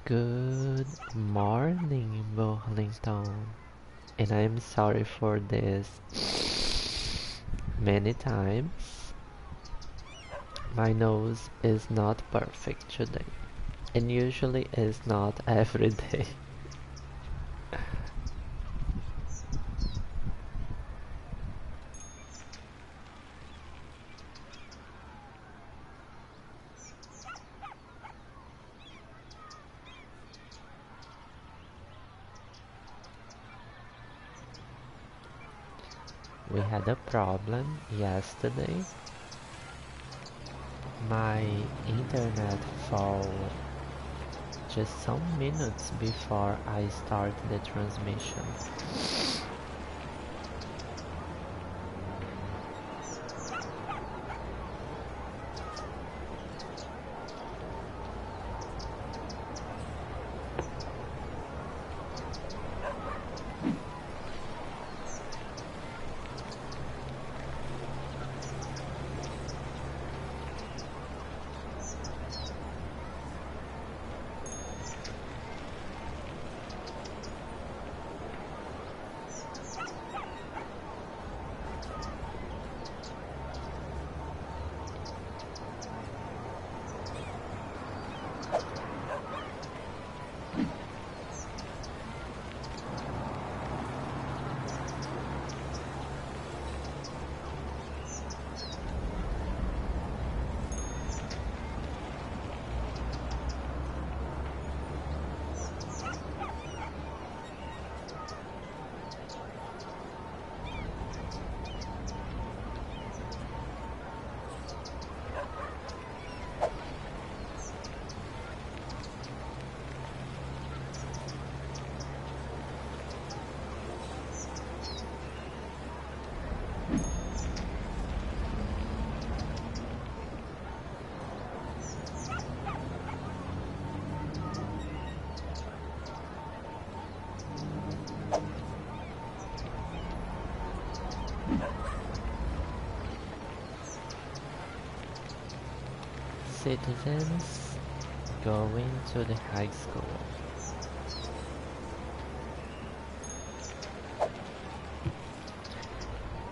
Good morning, Burlington, and I'm sorry for this. Many times, my nose is not perfect today, and usually is not every day. We had a problem yesterday. My internet fall just some minutes before I start the transmission. Citizens going to the high school.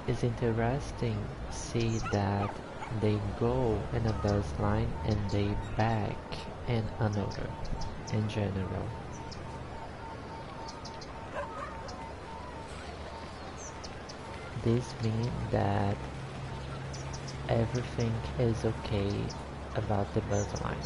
It's interesting see that they go in a bus line and they back in another in general. This means that everything is okay about the bus line.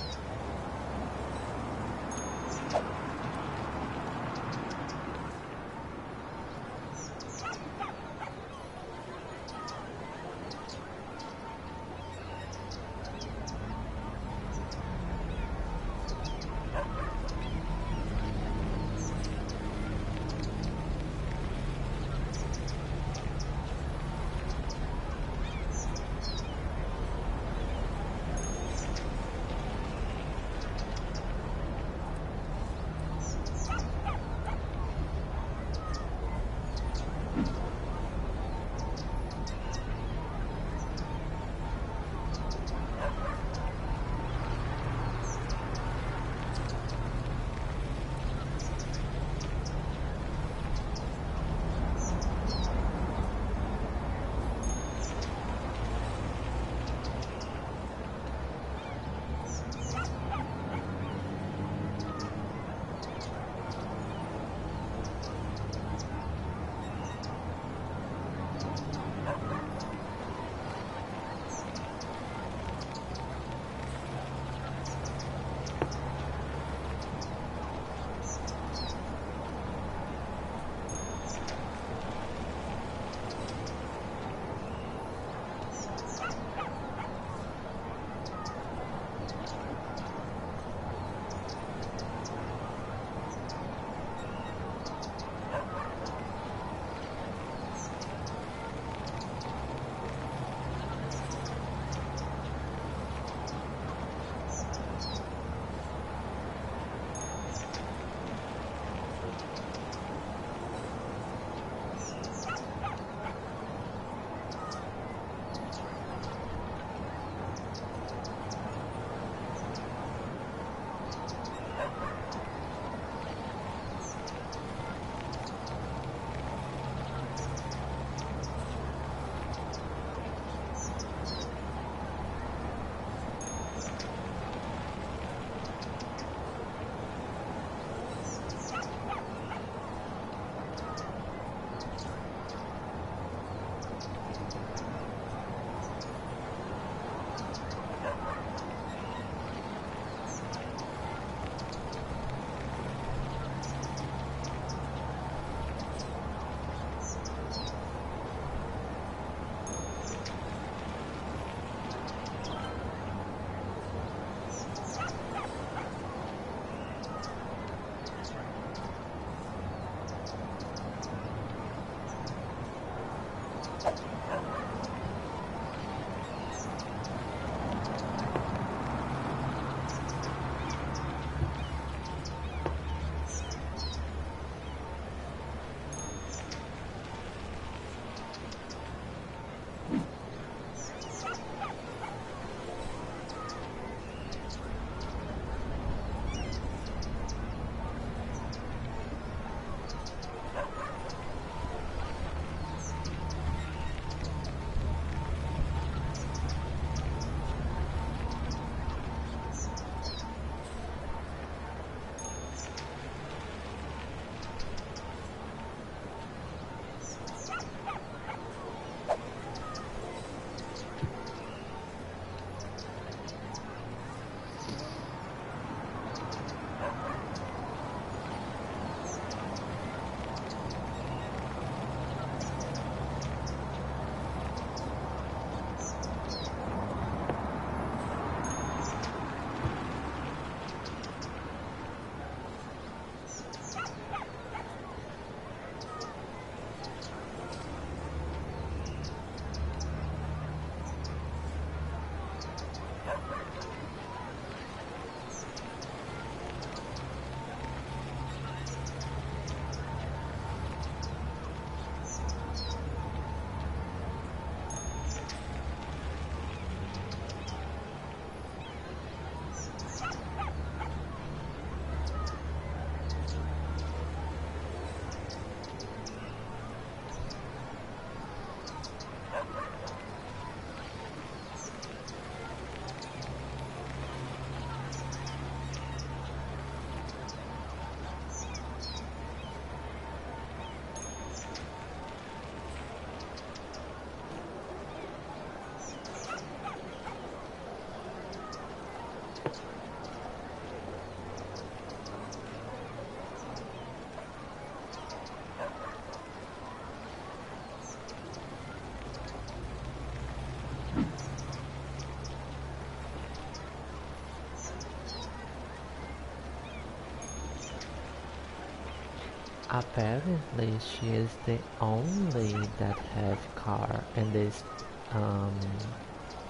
Apparently she is the only that have car in this um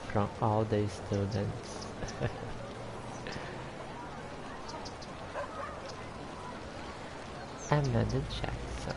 from all the students. Amanda Jackson.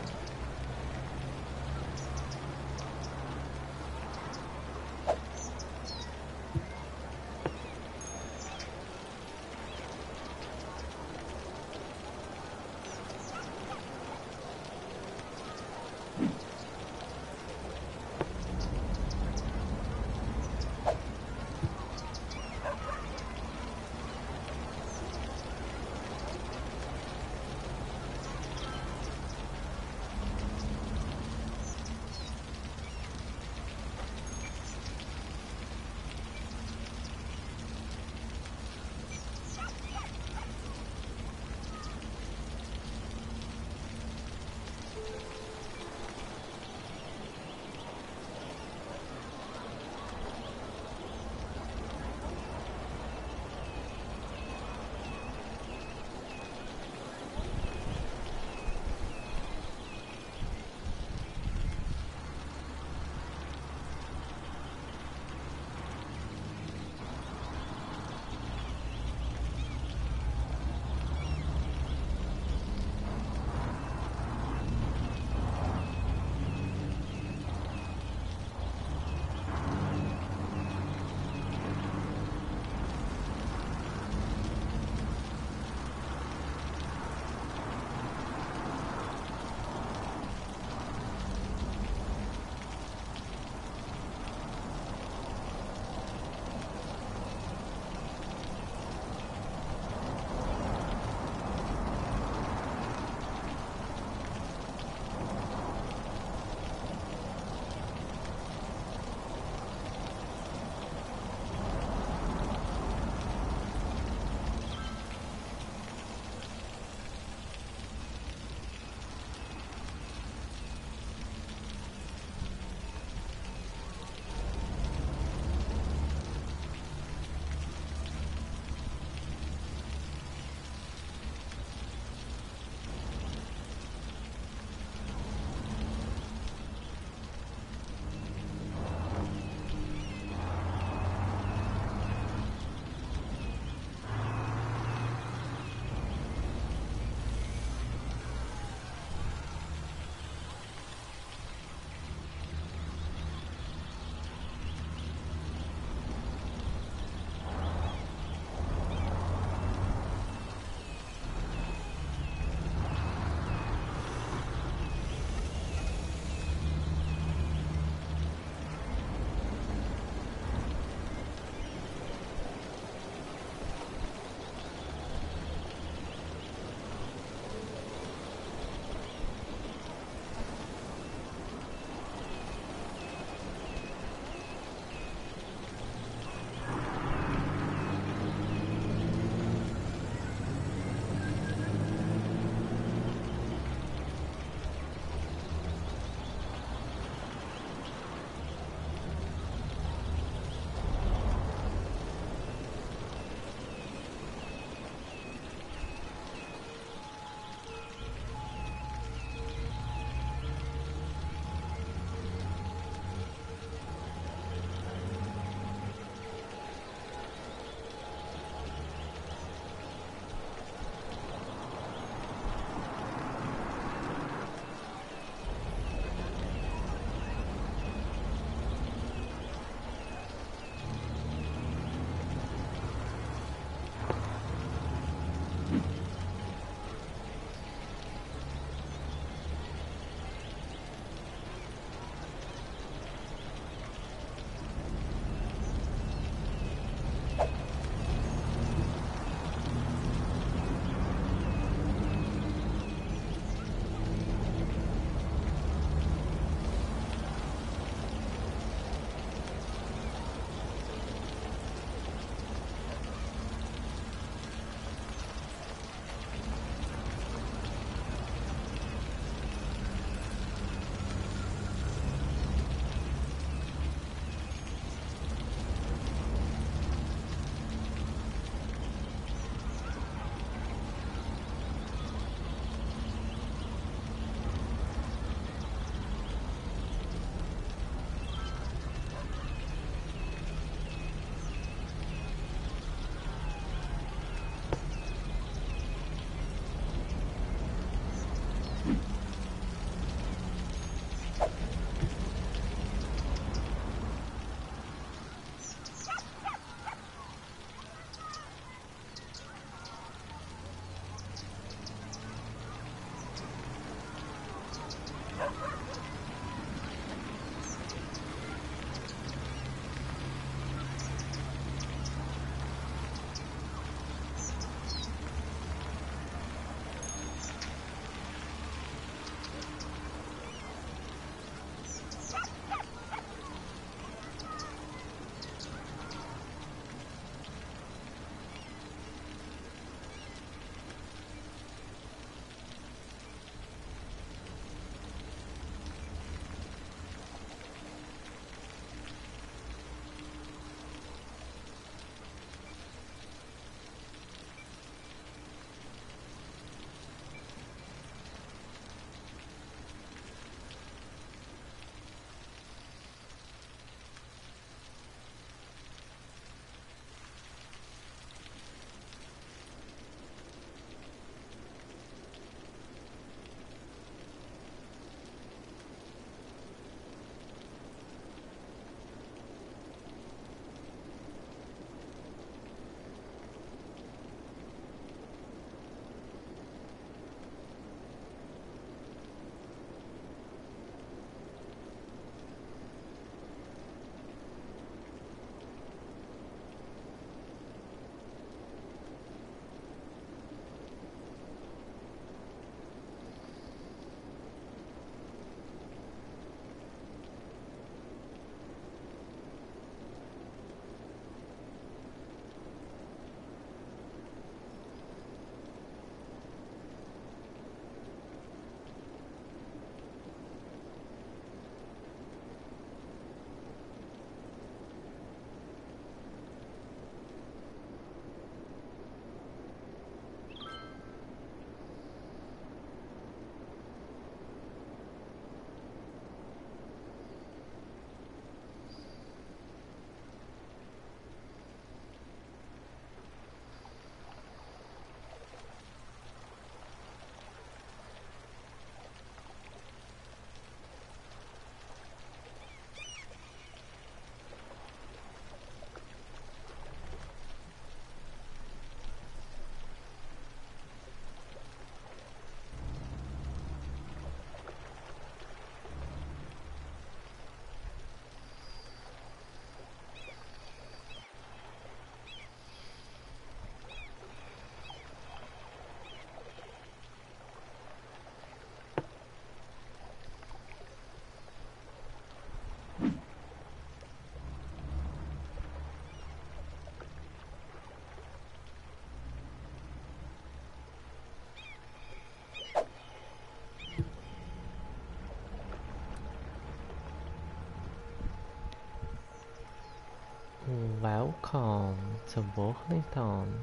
Welcome to Burlington.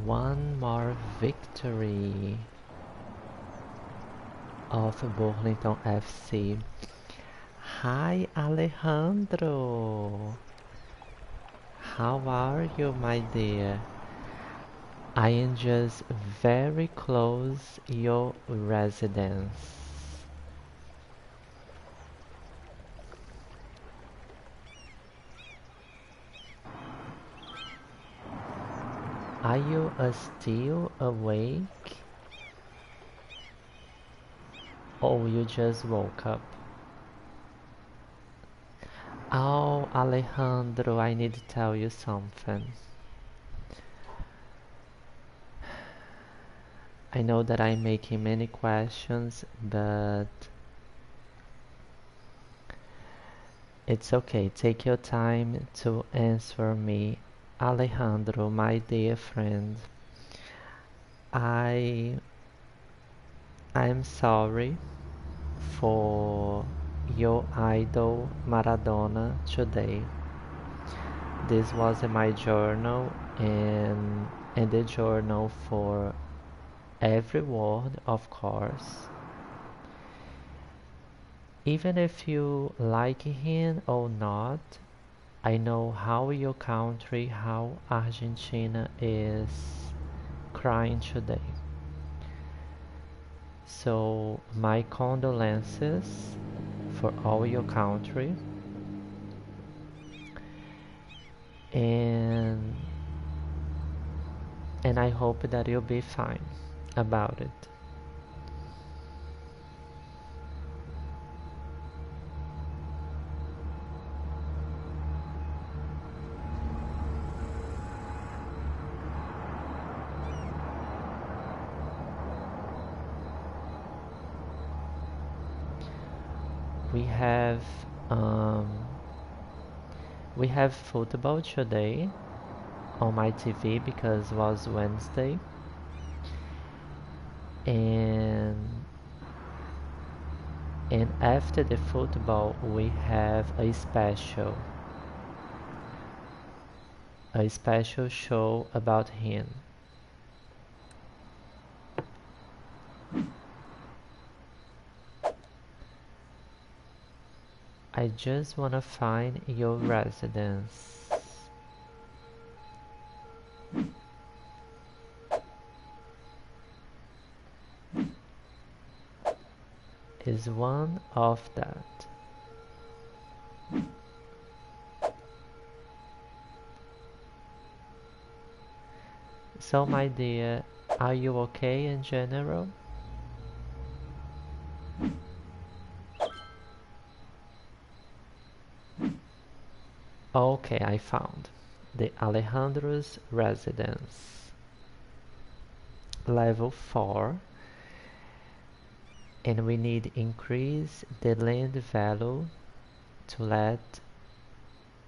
One more victory of Burlington FC. Hi Alejandro! How are you, my dear? I am just very close your residence. Are you still awake? Or you just woke up? Oh, Alejandro, I need to tell you something. I know that I'm making many questions, but it's okay. Take your time to answer me. Alejandro, my dear friend, I I'm sorry for your idol Maradona today. This was in my journal and in the journal for every word, of course. Even if you like him or not, I know how your country, how Argentina is crying today. So my condolences for all your country, and I hope that you'll be fine about it. We have um, we have football today on my TV because it was Wednesday, and after the football we have a special show about him. I just wanna find your residence. Is one of that. So my dear, are you okay in general? Okay, I found the Alejandro's residence, level 4, and we need increase the land value to let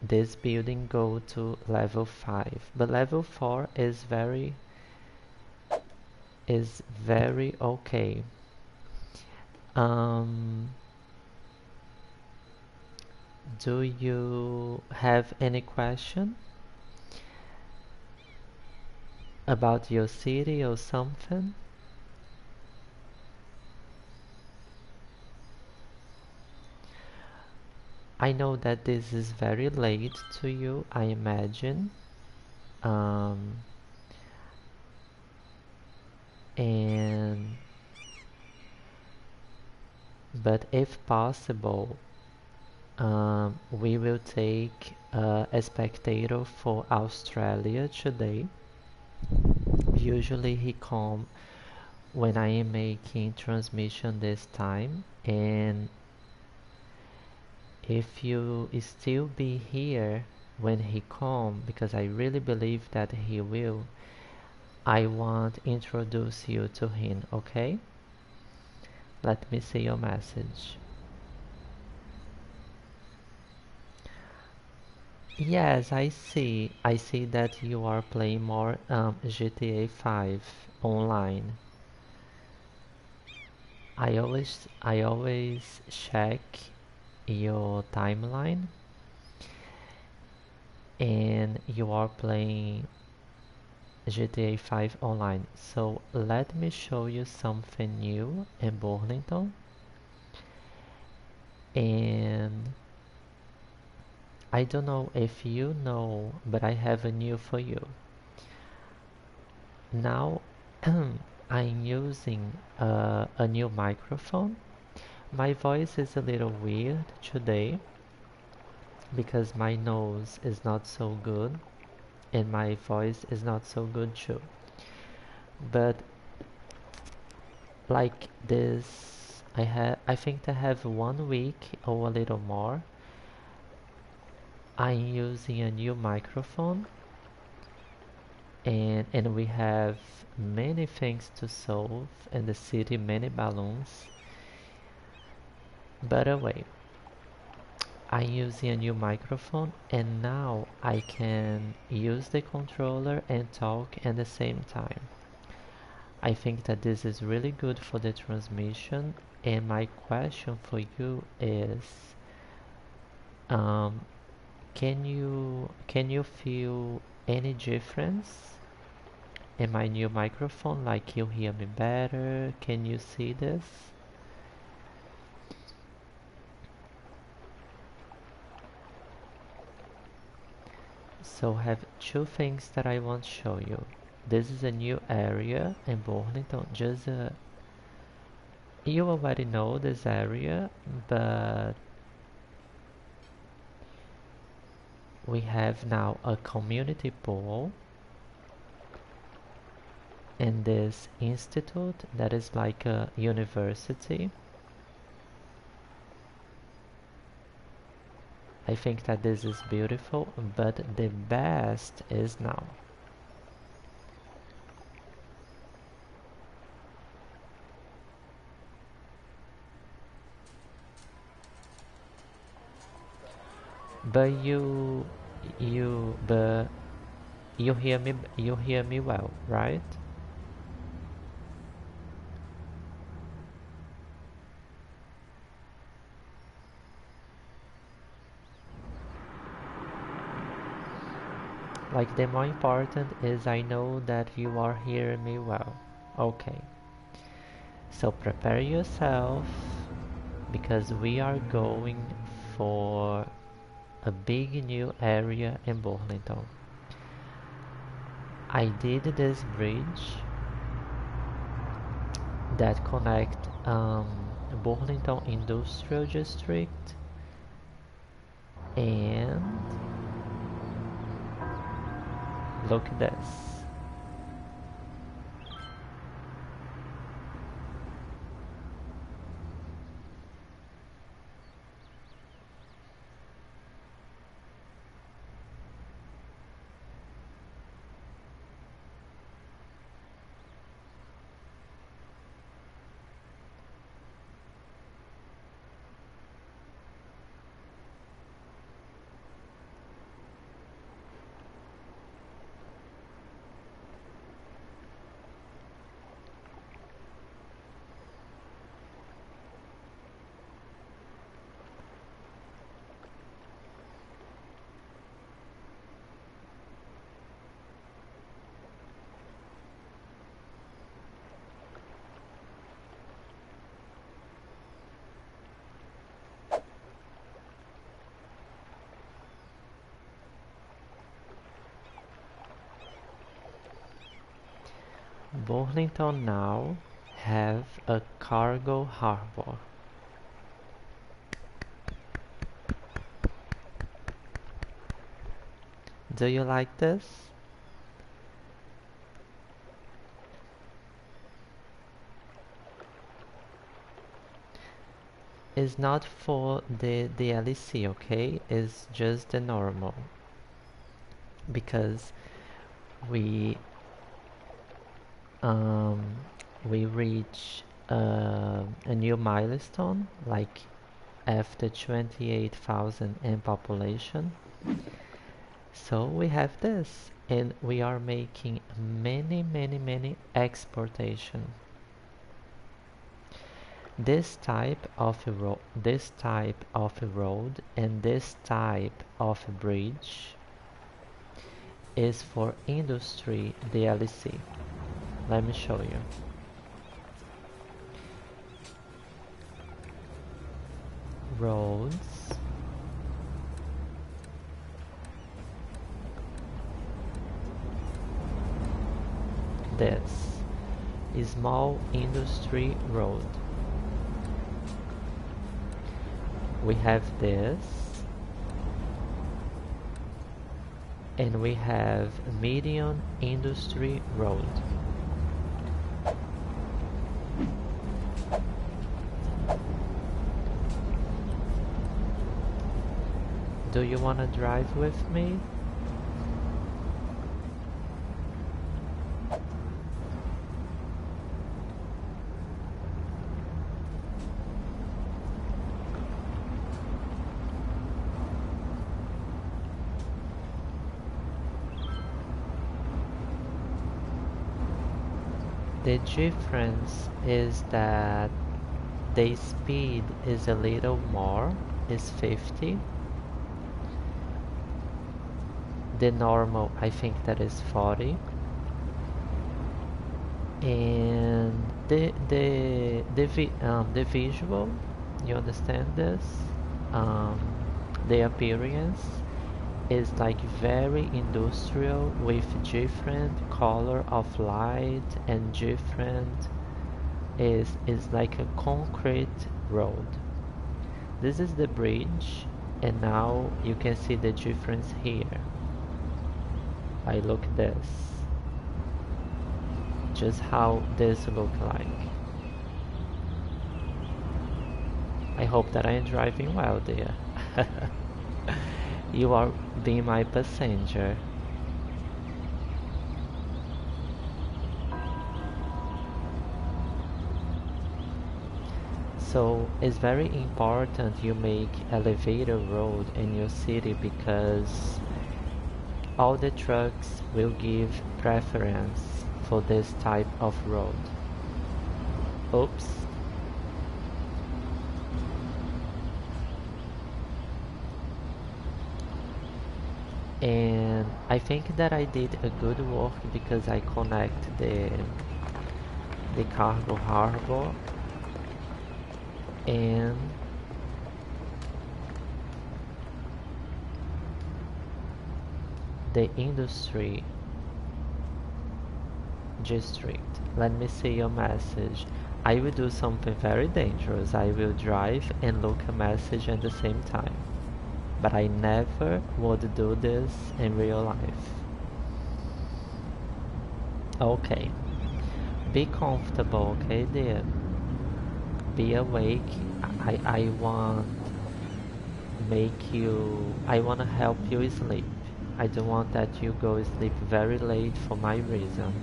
this building go to level 5. But level 4 is very okay. Um, do you have any question about your city or something? I know that this is very late to you, I imagine. Um, and but if possible, we will take a spectator for Australia today. Usually he come when I am making transmission this time, and if you still be here when he come, because I really believe that he will, I want to introduce you to him, okay? Let me see your message. Yes, I see. I see that you are playing more GTA 5 online. I always check your timeline and you are playing GTA 5 online. So let me show you something new in Burlington. And I don't know if you know, but I have a new for you. Now I'm using a new microphone. My voice is a little weird today because my nose is not so good and my voice is not so good too. But like this, I think I have 1 week or a little more. I'm using a new microphone and we have many things to solve in the city, many balloons. By the way, I'm using a new microphone and now I can use the controller and talk at the same time. I think that this is really good for the transmission, and my question for you is, um, can you feel any difference in my new microphone? Like you hear me better? Can you see this? So I have two things that I want to show you. This is a new area in Burlington. You already know this area, but we have now a community pool in this institute that is like a university. I think that this is beautiful, but the best is now. But but you hear me well, right? Like the more important is I know that you are hearing me well. Okay, so prepare yourself because we are going for a big new area in Burlington. I did this bridge that connect Burlington Industrial District and look at this. Burlington now have a cargo harbor. Do you like this? It's not for the DLC, okay? It's just the normal. Because we um we reach a new milestone, like after 28,000 in population. So we have this, and we are making many exportation. This type of road and this type of bridge is for industry DLC. Let me show you. Roads. This is small industry road. We have this, and we have medium industry road. Do you want to drive with me? The difference is that the speed is a little more, is 50. The normal, I think that is 40. And the visual, you understand this? The appearance is like very industrial with different color of light and different is like a concrete road. This is the bridge, and now you can see the difference here. I look this, just how this look like. I hope that I am driving well there. You are being my passenger. So it's very important you make elevator road in your city, because all the trucks will give preference for this type of road. Oops. And I think that I did a good work because I connect the cargo harbor and the industry district. Let me see your message. I will do something very dangerous. I will drive and look a message at the same time. But I never would do this in real life. Okay. Be comfortable, okay dear? Be awake. I want to help you sleep. I don't want that you go sleep very late for my reason.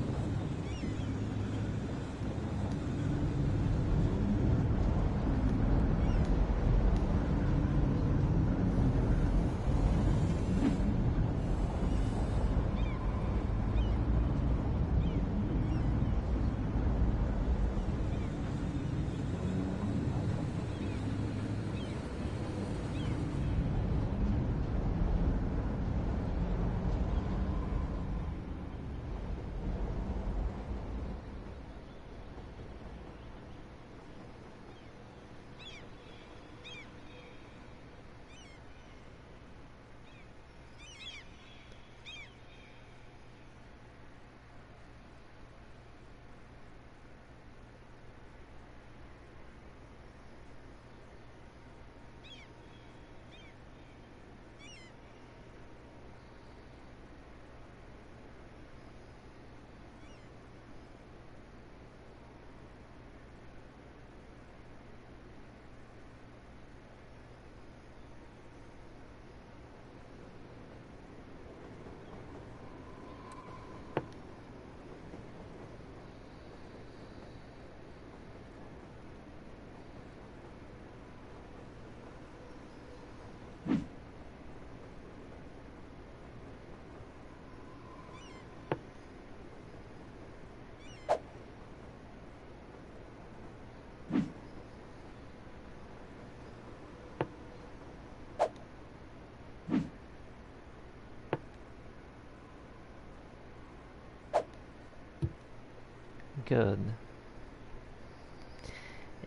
good.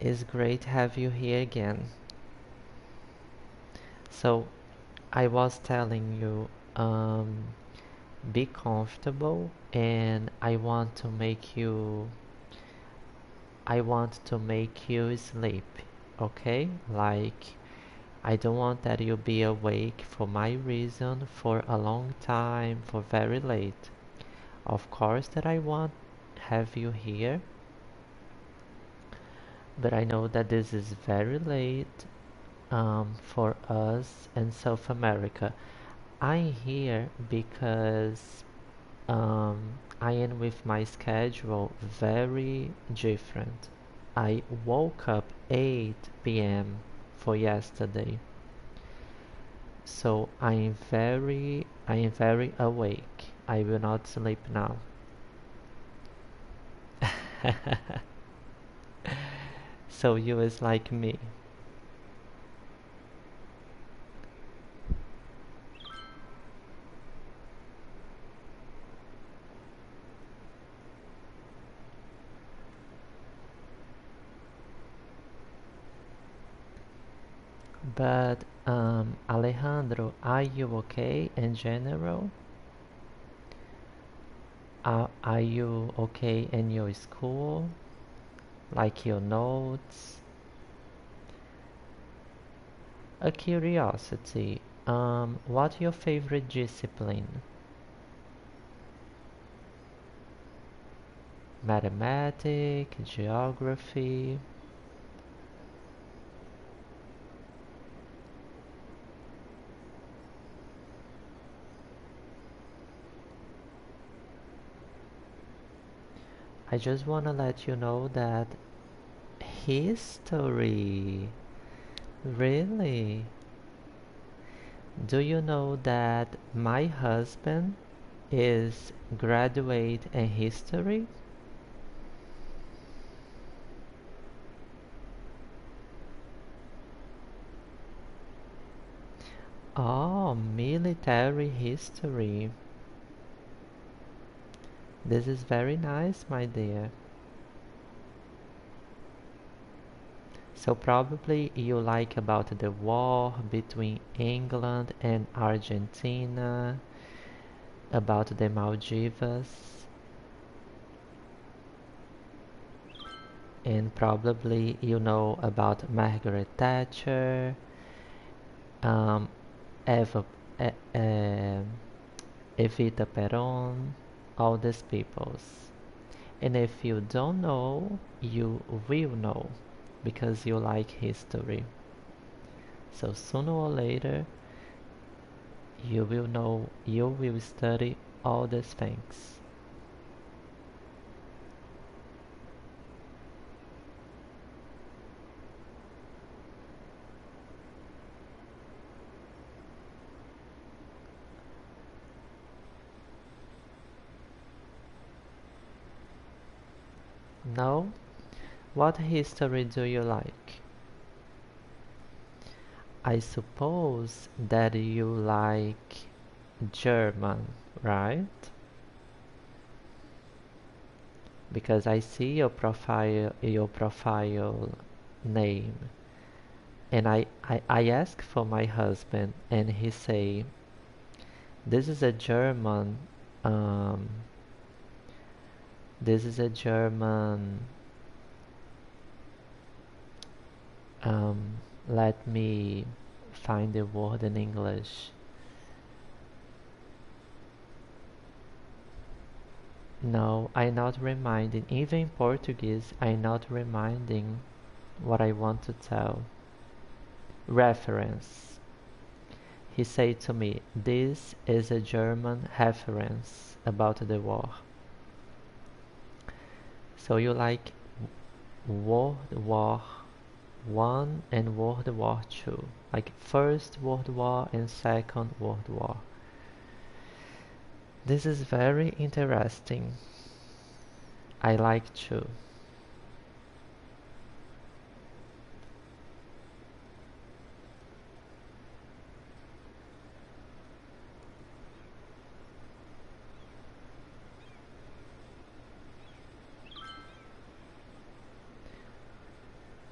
It's great to have you here again. So, I was telling you, be comfortable, and I want to make you sleep, okay? Like, I don't want that you be awake for my reason for a long time, for very late. Of course that I want have you here, but I know that this is very late for us in South America. I'm here because I am with my schedule very different. I woke up 8 p.m. for yesterday, so I am very awake. I will not sleep now. So you is like me. But Alejandro, are you okay in general? Are you okay in your school? Like your notes? A curiosity. What's your favorite discipline? Mathematics, geography? I just want to let you know that history. Really? Do you know that my husband is graduate in history? Oh, military history. This is very nice, my dear. So probably you like about the war between England and Argentina, about the Maldives, and probably you know about Margaret Thatcher, um, Eva, Evita Peron, all these peoples. And if you don't know, you will know because you like history. So sooner or later, you will know, you will study all these things. No? What history do you like? I suppose that you like German, right? Because I see your profile name, and I asked for my husband, and he say, this is a German, um, this is a German, um, let me find the word in English. No, I'm not reminding. Even in Portuguese, I'm not reminding what I want to tell. Reference. He said to me, this is a German reference about the war. So you like World War One and World War Two, like First World War and Second World War. This is very interesting. I like too.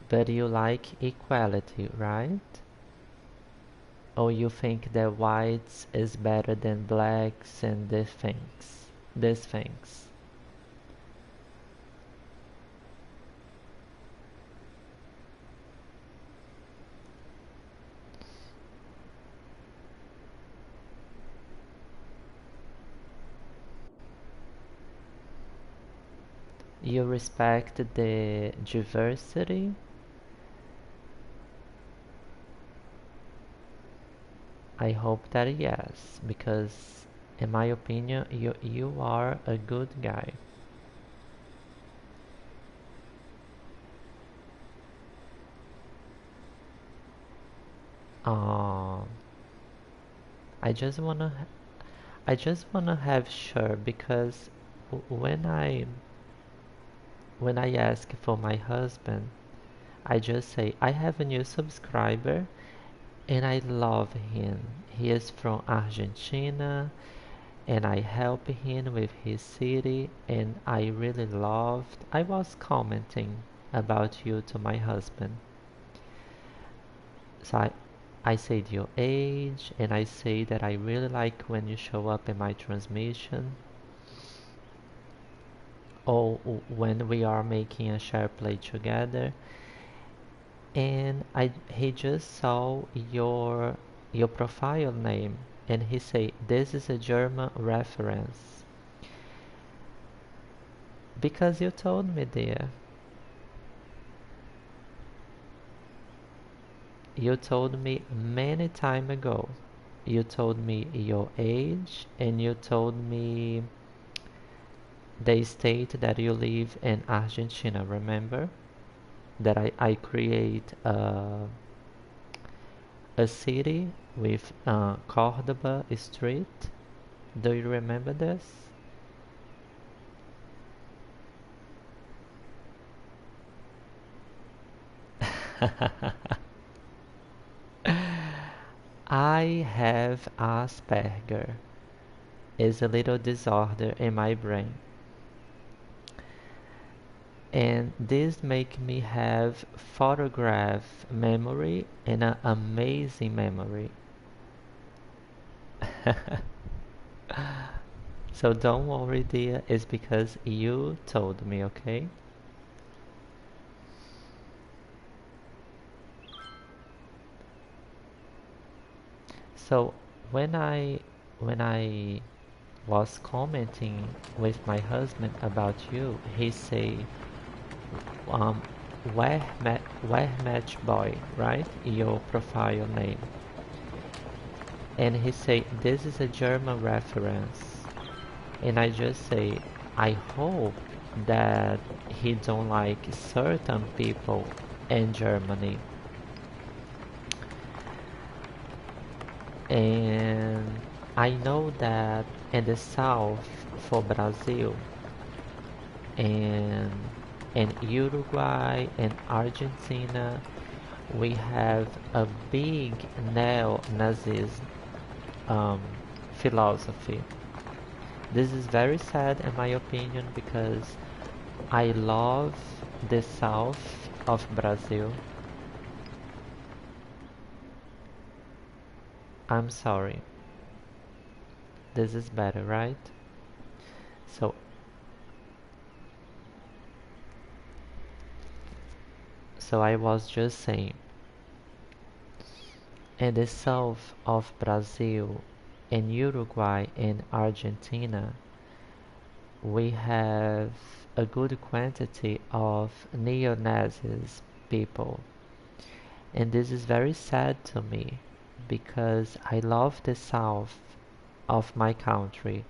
But you like equality, right? Or you think that whites is better than blacks and these things. You respect the diversity. I hope that yes, because in my opinion, you are a good guy. Um, I just wanna I just wanna have sure because when I ask for my husband, I just say I have a new subscriber and I love him. He is from Argentina and I help him with his city and I really loved. I was commenting about you to my husband. So I said your age and I say that I really like when you show up in my transmission or when we are making a share play together. And he just saw your profile name and he said this is a German reference because you told me there. You told me many time ago. You told me your age and you told me the state that you live in Argentina, remember? That I create a city with Cordoba Street. Do you remember this? I have Asperger. Is a little disorder in my brain. And this make me have photograph memory and an amazing memory. So don't worry, dear, it's because you told me, okay? So when I was commenting with my husband about you, he say, um, where match boy, right? Your profile name. And he say, this is a German reference. And I just say, I hope that he don't like certain people in Germany. And I know that in the south for Brazil and in Uruguay and Argentina, we have a big neo-Nazism um, philosophy. This is very sad in my opinion because I love the south of Brazil. I'm sorry. This is better, right? So, so I was just saying, in the south of Brazil, in Uruguay and Argentina, we have a good quantity of neo-Nazis people. And this is very sad to me because I love the south of my country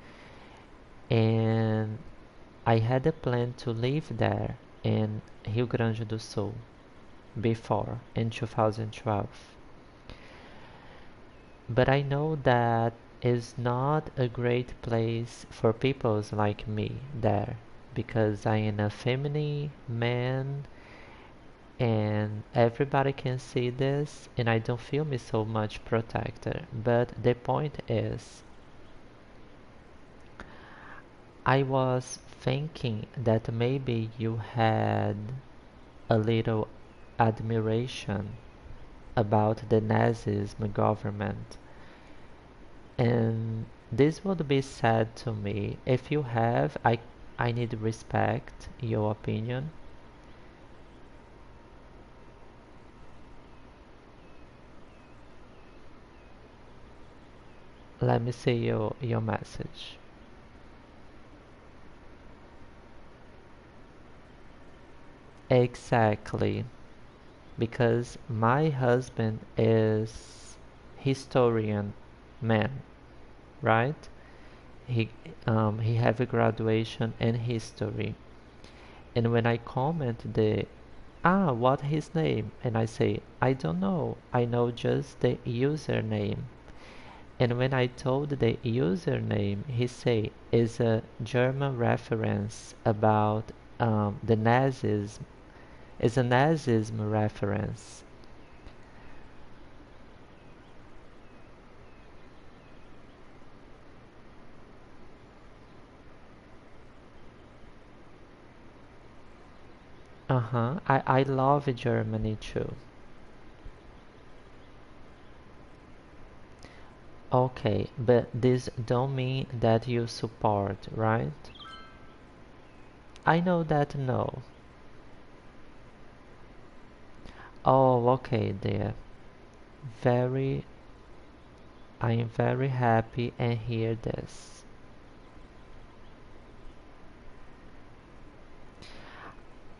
and I had a plan to live there in Rio Grande do Sul before in 2012. But I know that is not a great place for people like me there because I am a feminine man and everybody can see this and I don't feel me so much protected. But the point is, I was thinking that maybe you had a little admiration about the Nazism government. And this would be said to me. If you have, I need to respect your opinion. Let me see your message. Exactly, because my husband is historian man, right? He have a graduation in history, and when I comment what his name, and I say I don't know, I know just the username. And when I told the username, he say is a German reference about the Nazism. Is a Nazism reference. Uh-huh. I love Germany too. Okay, but this don't mean that you support, right? I know that no. Oh, okay, dear. Very, I am very happy and hear this.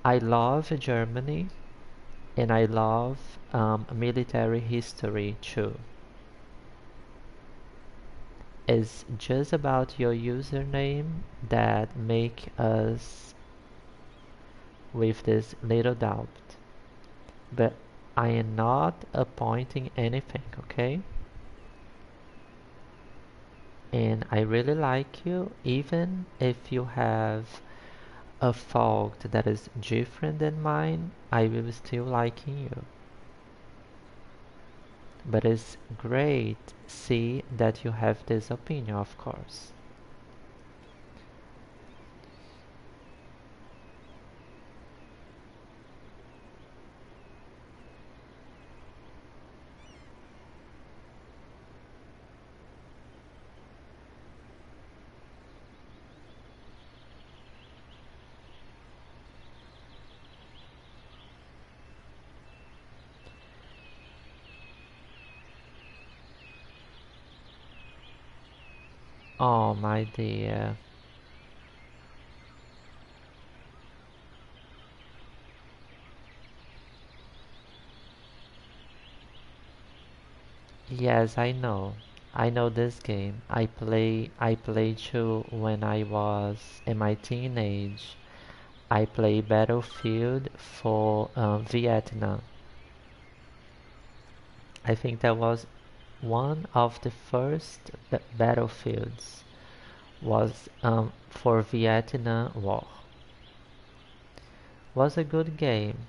I love Germany and I love military history too. It's just about your username that make us with this little doubt. But I am not appointing anything, okay? And I really like you, even if you have a fault that is different than mine, I will still liking you. But it's great see that you have this opinion, of course. Oh, my dear. Yes, I know. I know this game. I played too when I was in my teenage. I played Battlefield for Vietnam. I think that was one of the first battlefields was for Vietnam War. Was a good game.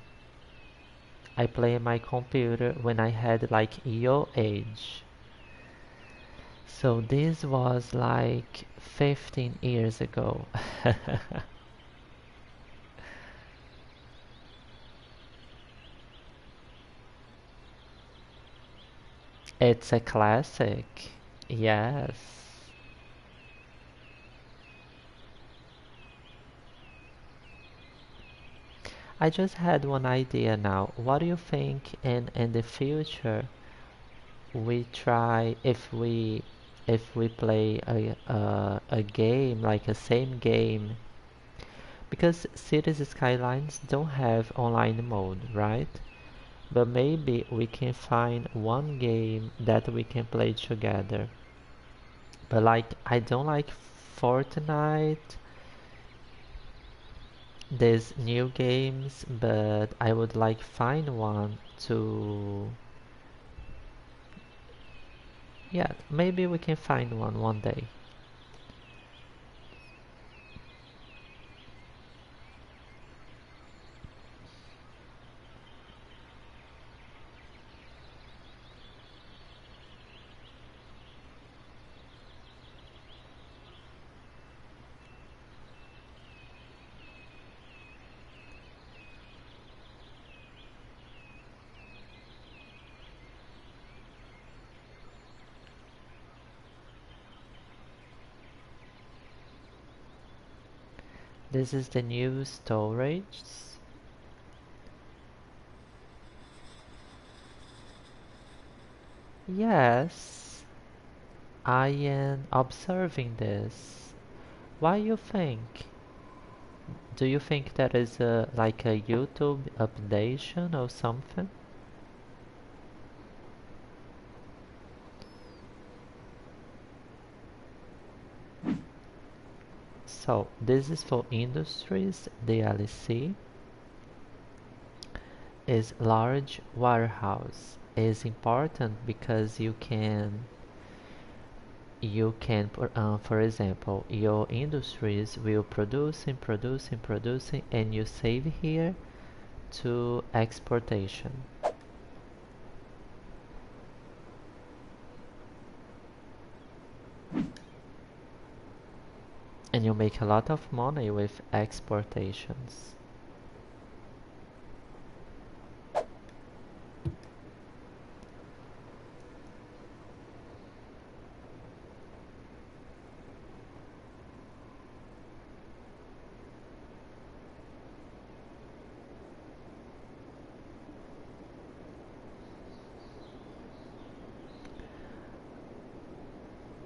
I played my computer when I had like your age. So this was like 15 years ago. It's a classic. Yes. I just had one idea now. What do you think in the future we try if we play a game like a same game because Cities Skylines don't have online mode, right? But maybe we can find one game that we can play together. But like I don't like Fortnite, these new games, but I would like find one to yeah, maybe we can find one day. This is the new storage. Yes, I am observing this. Why you think? Do you think that is like a YouTube updation or something? So this is for industries. The LC is large warehouse. Is important because for example, your industries will producing, and you save here to exportation. And you make a lot of money with exportations.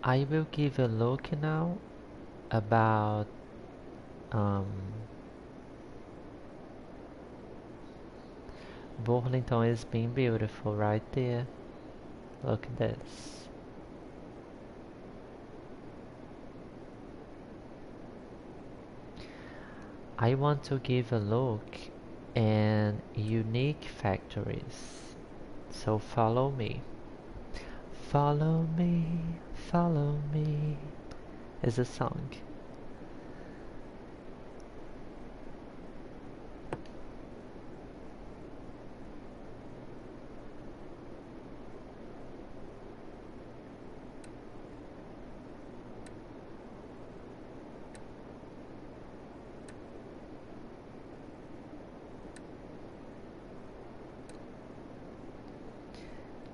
I will give a look now about um, Burlington is being beautiful right there. Look at this. I want to give a look and unique factories. So follow me. Follow me, follow me is a song.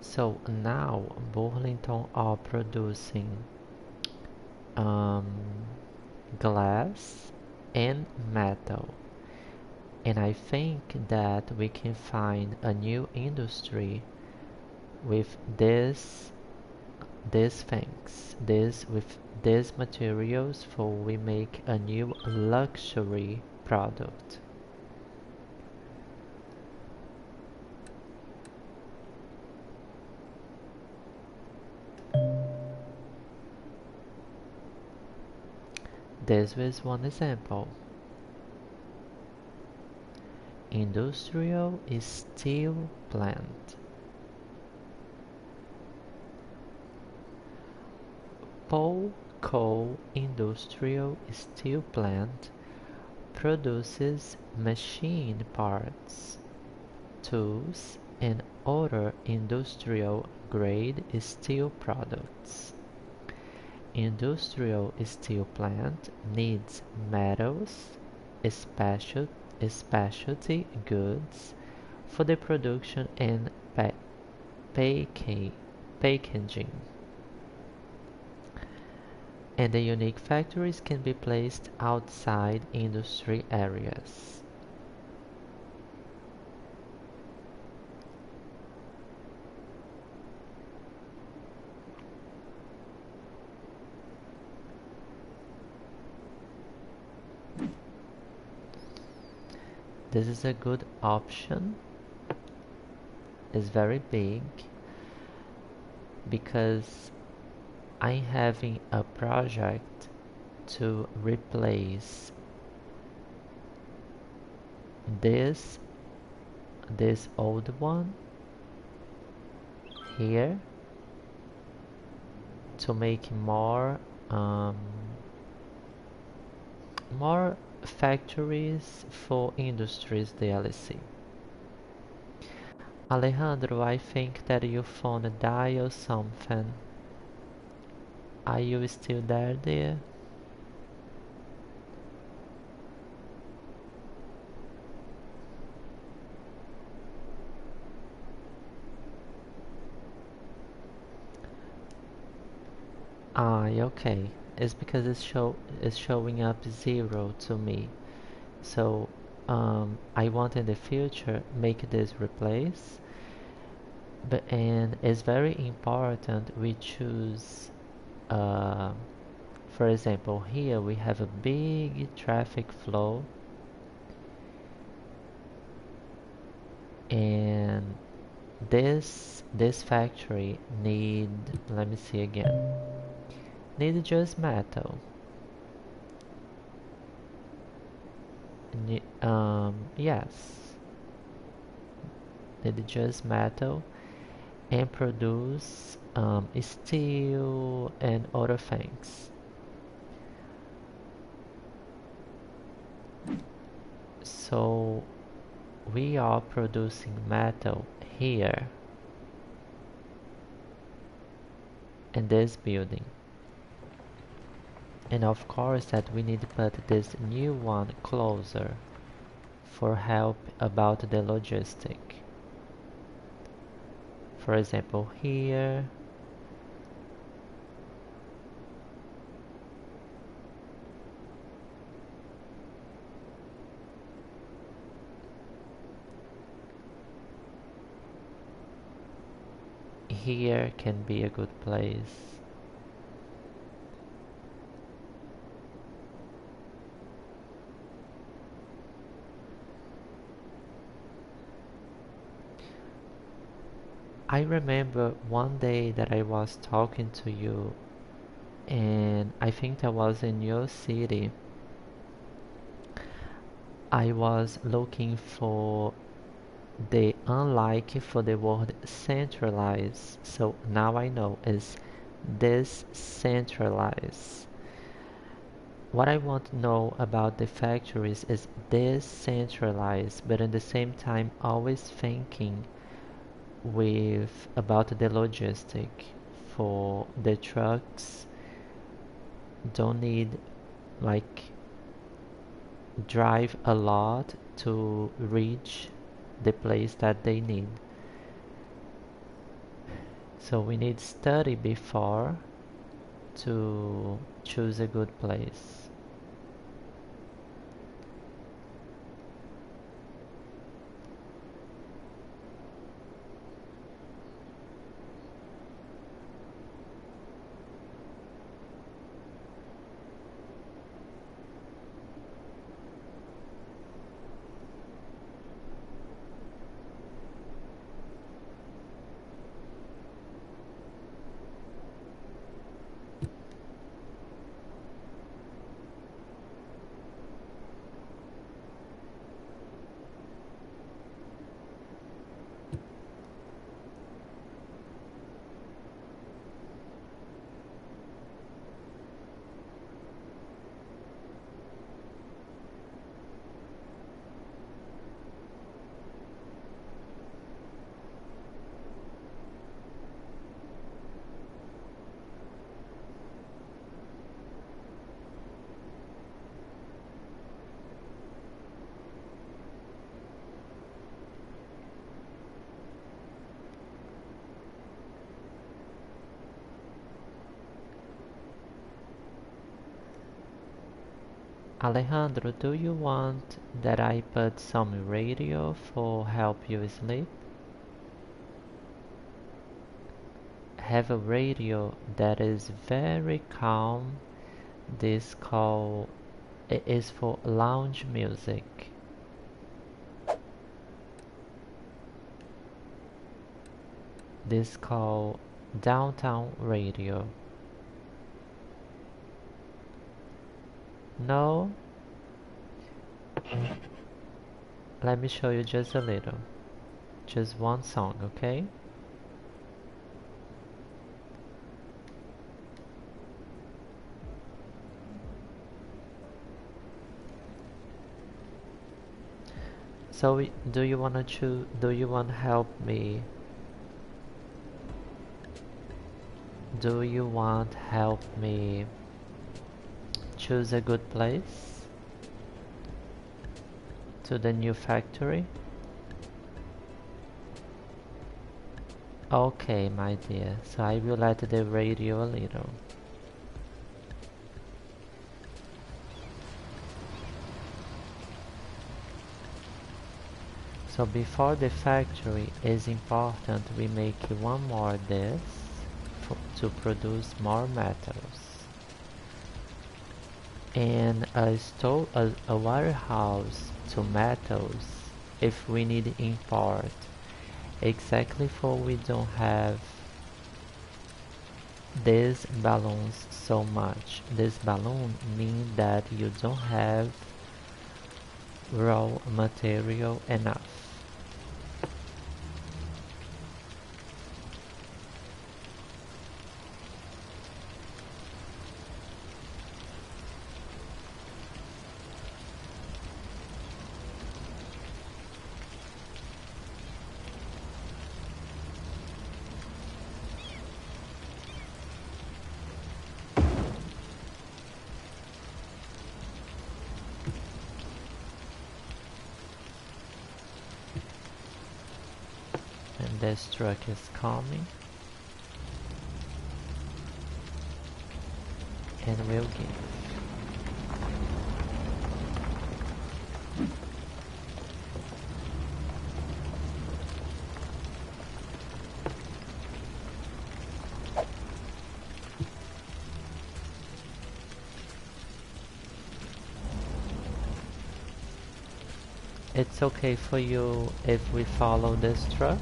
So now Burlington are producing um, glass and metal. And I think that we can find a new industry with these things, this with these materials for we make a new luxury product. This was one example. Industrial steel plant. Pole Coal Industrial Steel Plant produces machine parts, tools, and other industrial-grade steel products. Industrial steel plant needs metals, specialty goods for the production and packaging. And the unique factories can be placed outside industry areas. This is a good option. It's very big because I'm having a project to replace this old one here to make more factories for industries DLC. Alejandro, I think that your phone died or something. Are you still there, dear? Ah, okay. It's because it's showing up 0 to me. So I want in the future make this replace, and it's very important we choose, uh, for example, here we have a big traffic flow, and this factory need, let me see again, need just metal. Yes, need just metal and produce steel and other things. So we are producing metal here in this building. And of course that we need to put this new one closer for help about the logistic. For example, here here can be a good place. I remember one day that I was talking to you, and I think that was in your city. I was looking for the unlike for the word centralized. So now I know is decentralized. What I want to know about the factories is decentralized, but at the same time always thinking with about the logistic for the trucks don't need like drive a lot to reach the place that they need. So we need study before to choose a good place. Alejandro, do you want that I put some radio for help you sleep? Have a radio that is very calm. This call is for lounge music. This call downtown radio. No? Let me show you just a little. Just one song, okay? So do you wanna choose? Do you want help me? Do you want help me choose a good place to the new factory? Okay, my dear. So I will let the radio a little. So before the factory, it's important we make one more this to produce more metals. And a warehouse to metals if we need import. Exactly for we don't have these balloons so much. This balloon means that you don't have raw material enough. And this truck is coming. And we'll give. It's okay for you if we follow this truck?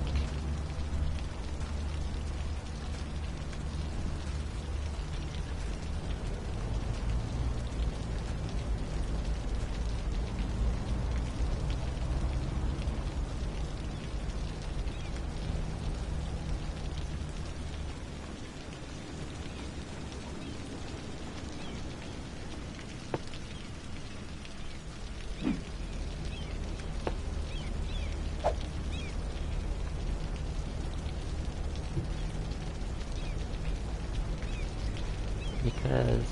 Because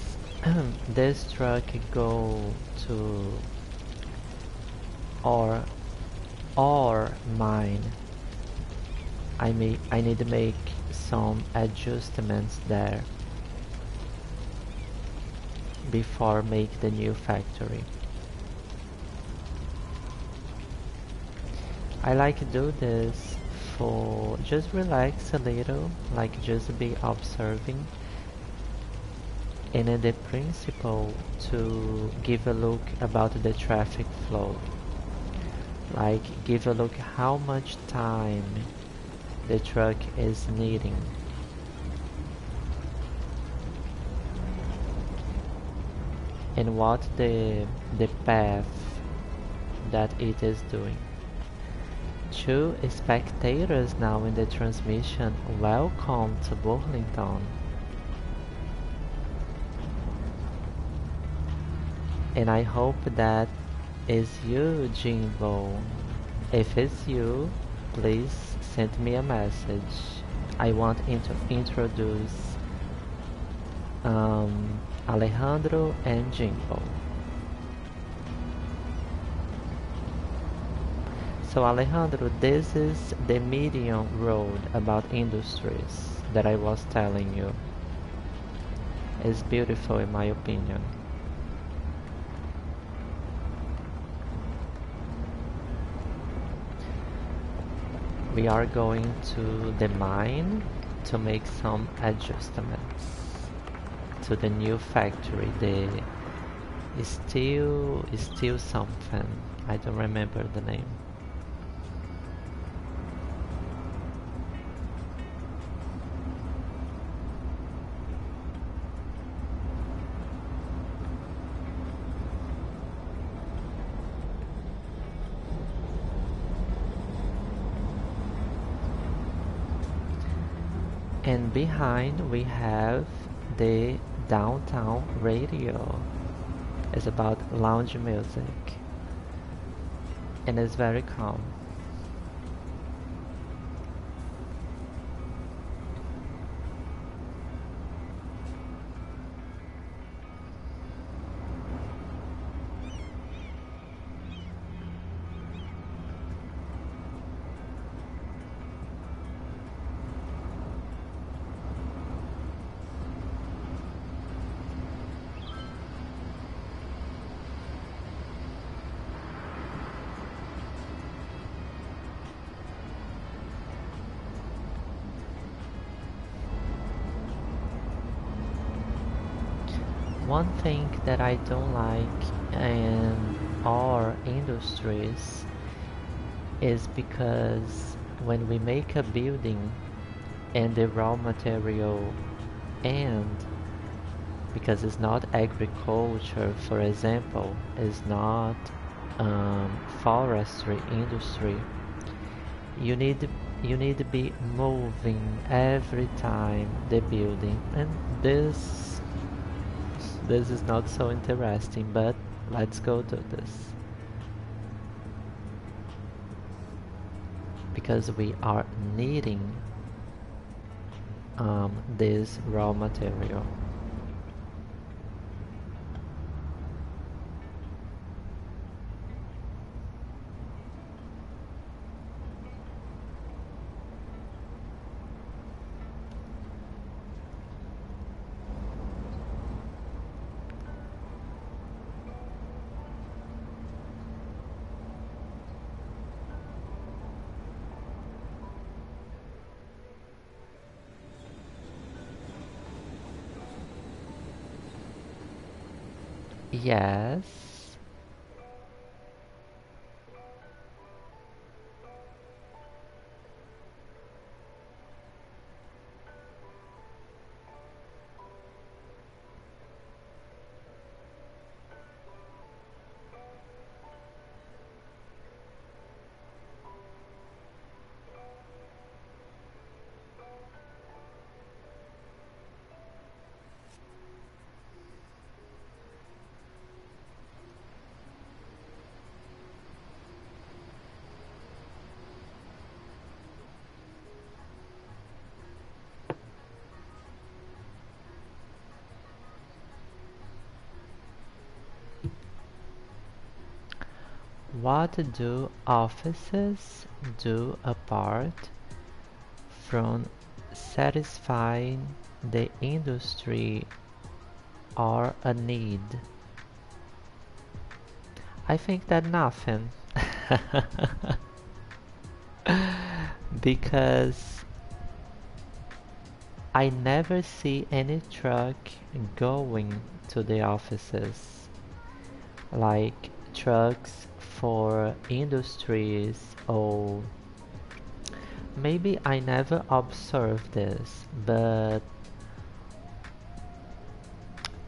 this truck go to or mine. I need to make some adjustments there before make the new factory. I like to do this for just relax a little, like just be observing. And the principle to give a look about the traffic flow, like give a look how much time the truck is needing. And what the path that it is doing. 2 spectators now in the transmission. Welcome to Burlington. And I hope that is you, Jimbo. If it's you, please send me a message. I want to introduce Alejandro and Jimbo. So Alejandro, this is the medium road about industries that I was telling you. It's beautiful in my opinion. We are going to the mine to make some adjustments to the new factory, the steel something. I don't remember the name. And behind we have the downtown radio. It's about lounge music. And it's very calm. One thing that I don't like in our industries is because when we make a building and the raw material and because it's not agriculture, for example, it's not forestry industry, you need you need to be moving every time the building, and this is not so interesting, but let's go to this because we are needing this raw material. Yes. What do offices do apart from satisfying the industry or a need? I think that nothing. Because I never see any truck going to the offices, like trucks for industries, or maybe I never observed this, but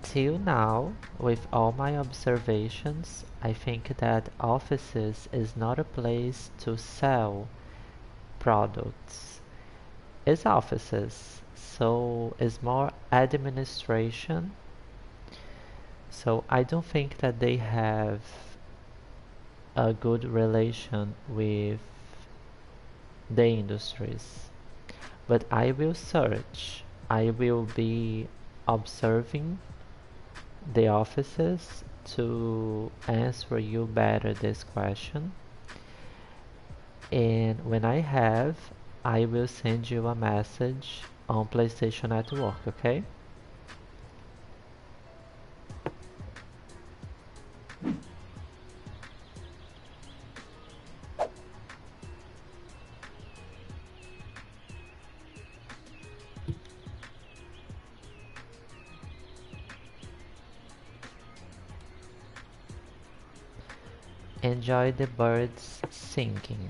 till now, with all my observations, I think that offices is not a place to sell products. It's offices, so it's more administration. So I don't think that they have a good relation with the industries. But I will search. I will be observing the offices to answer you better this question. And when I have, I will send you a message on PlayStation Network, okay? Enjoy the birds singing.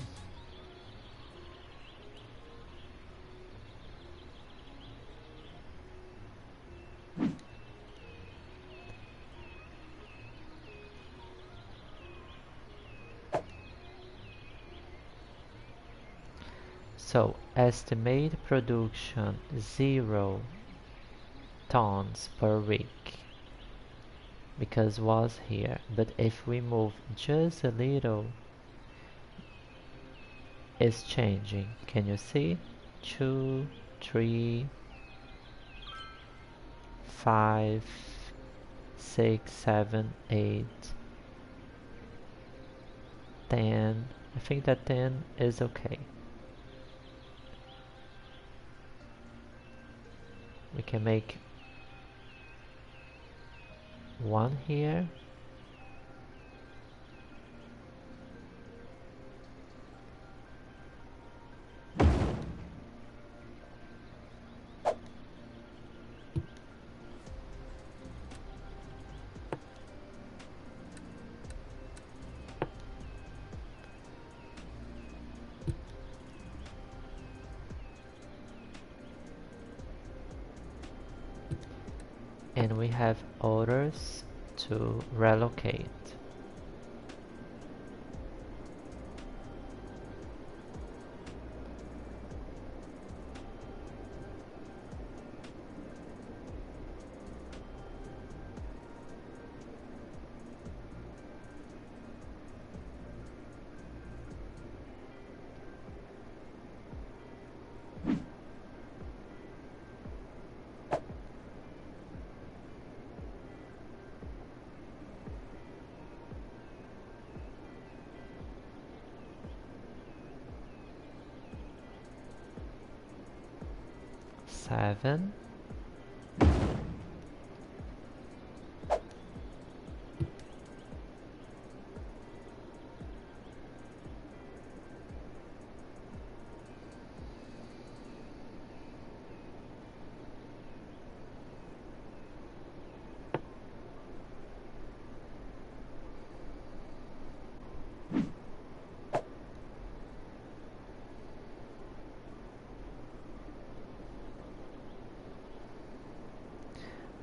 So estimate production 0 tons per week because was here, but if we move just a little, it's changing. Can you see? 2, 3, 5, 6, 7, 8, 10. I think that 10 is okay. We can make one here. and we have orders to relocate. Seven.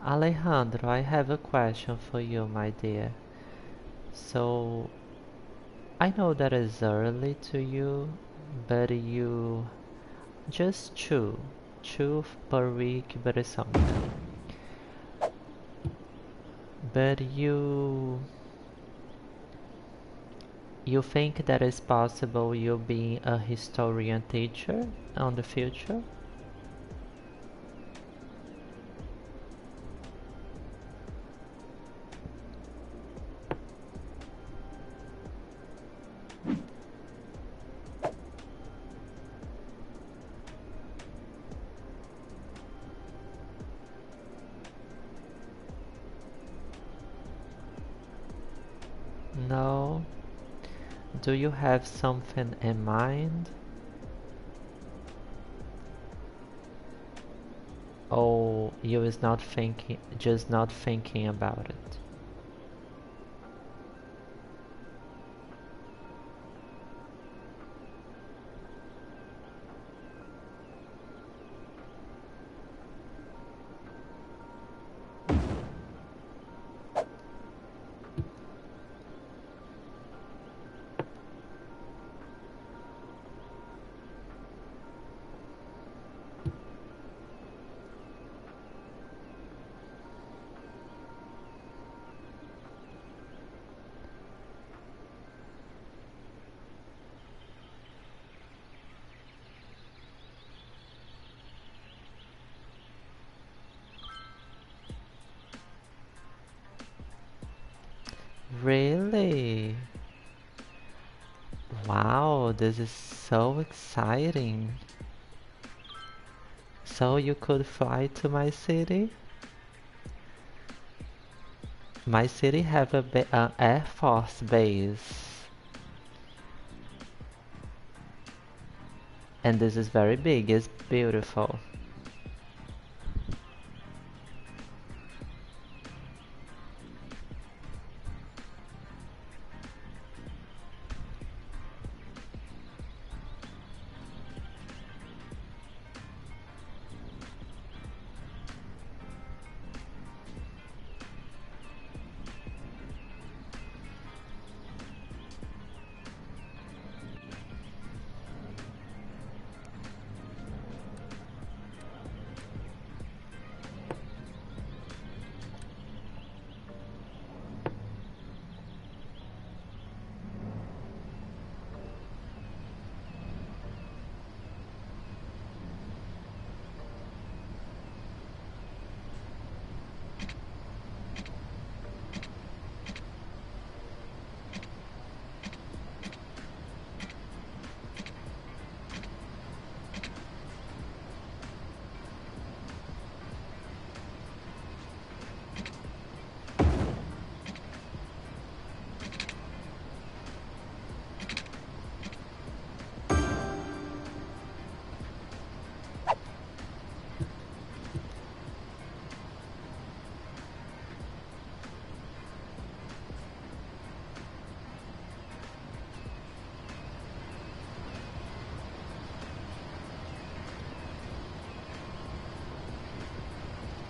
Alejandro, I have a question for you, my dear. So, I know that is early to you, but you just two per week, but it's something. But you think that it's possible you being a historian teacher on the future? No? Do you have something in mind? Or you is not thinking, just not thinking about it? Really? Wow, this is so exciting. So you could fly to my city? My city have an Air Force base. And this is very big, it's beautiful.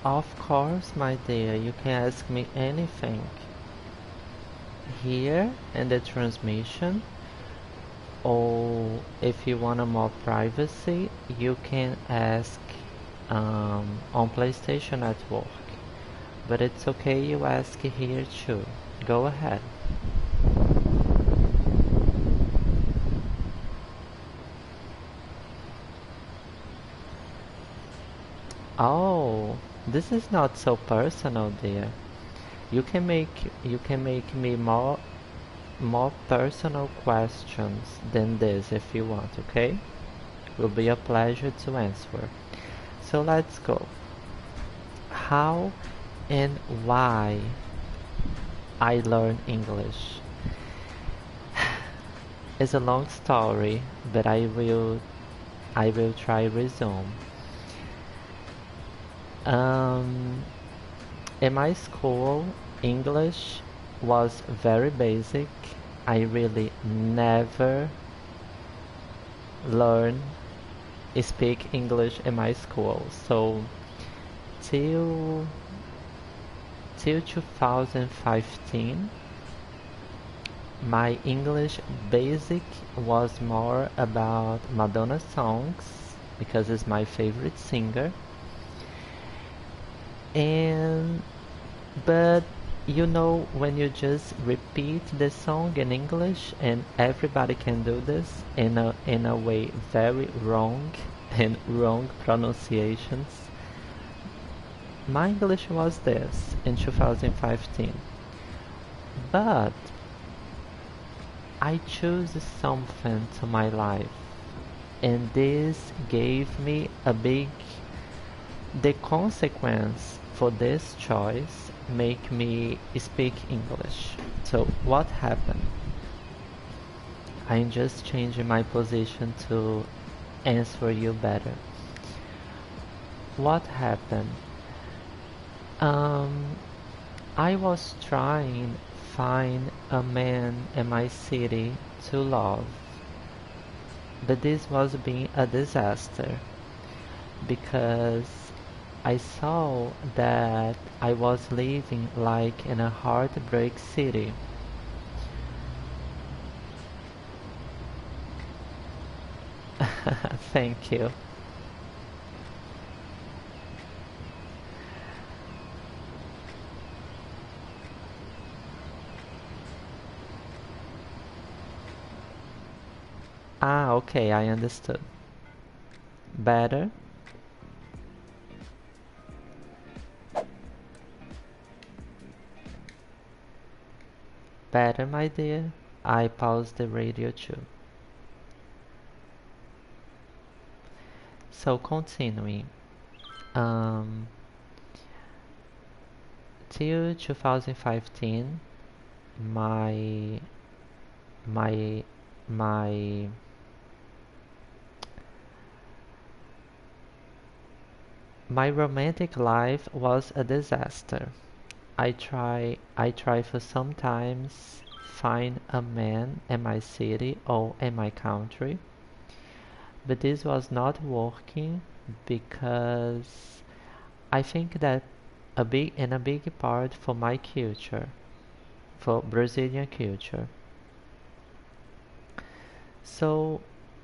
Of course, my dear, you can ask me anything. Here in the transmission, or if you want more privacy, you can ask on PlayStation at work. But it's okay you ask here too. Go ahead. Oh, this is not so personal, dear. You can make me more personal questions than this if you want, okay? Will be a pleasure to answer. So let's go. How and why I learned English? It's a long story, but I will try resume. Um, in my school, English was very basic. I really never learned speak English in my school. So till till 2015, my English basic was more about Madonna songs because it's my favorite singer. And but when you just repeat the song in English and everybody can do this in a way very wrong and wrong pronunciations. My English was this in 2015. But I chose something to my life, and this gave me a big. The consequence for this choice make me speak English. So what happened? I'm just changing my position to answer you better. What happened? Um, I was trying find a man in my city to love, but this was being a disaster because I saw that I was living like in a heartbreak city. Thank you. Ah, okay, I understood. Better? Better, my dear? I paused the radio too. So continuing. Um, till 2015, my my my my romantic life was a disaster. I try for sometimes find a man in my city or in my country, but this was not working because I think that a big part for my culture, for Brazilian culture. So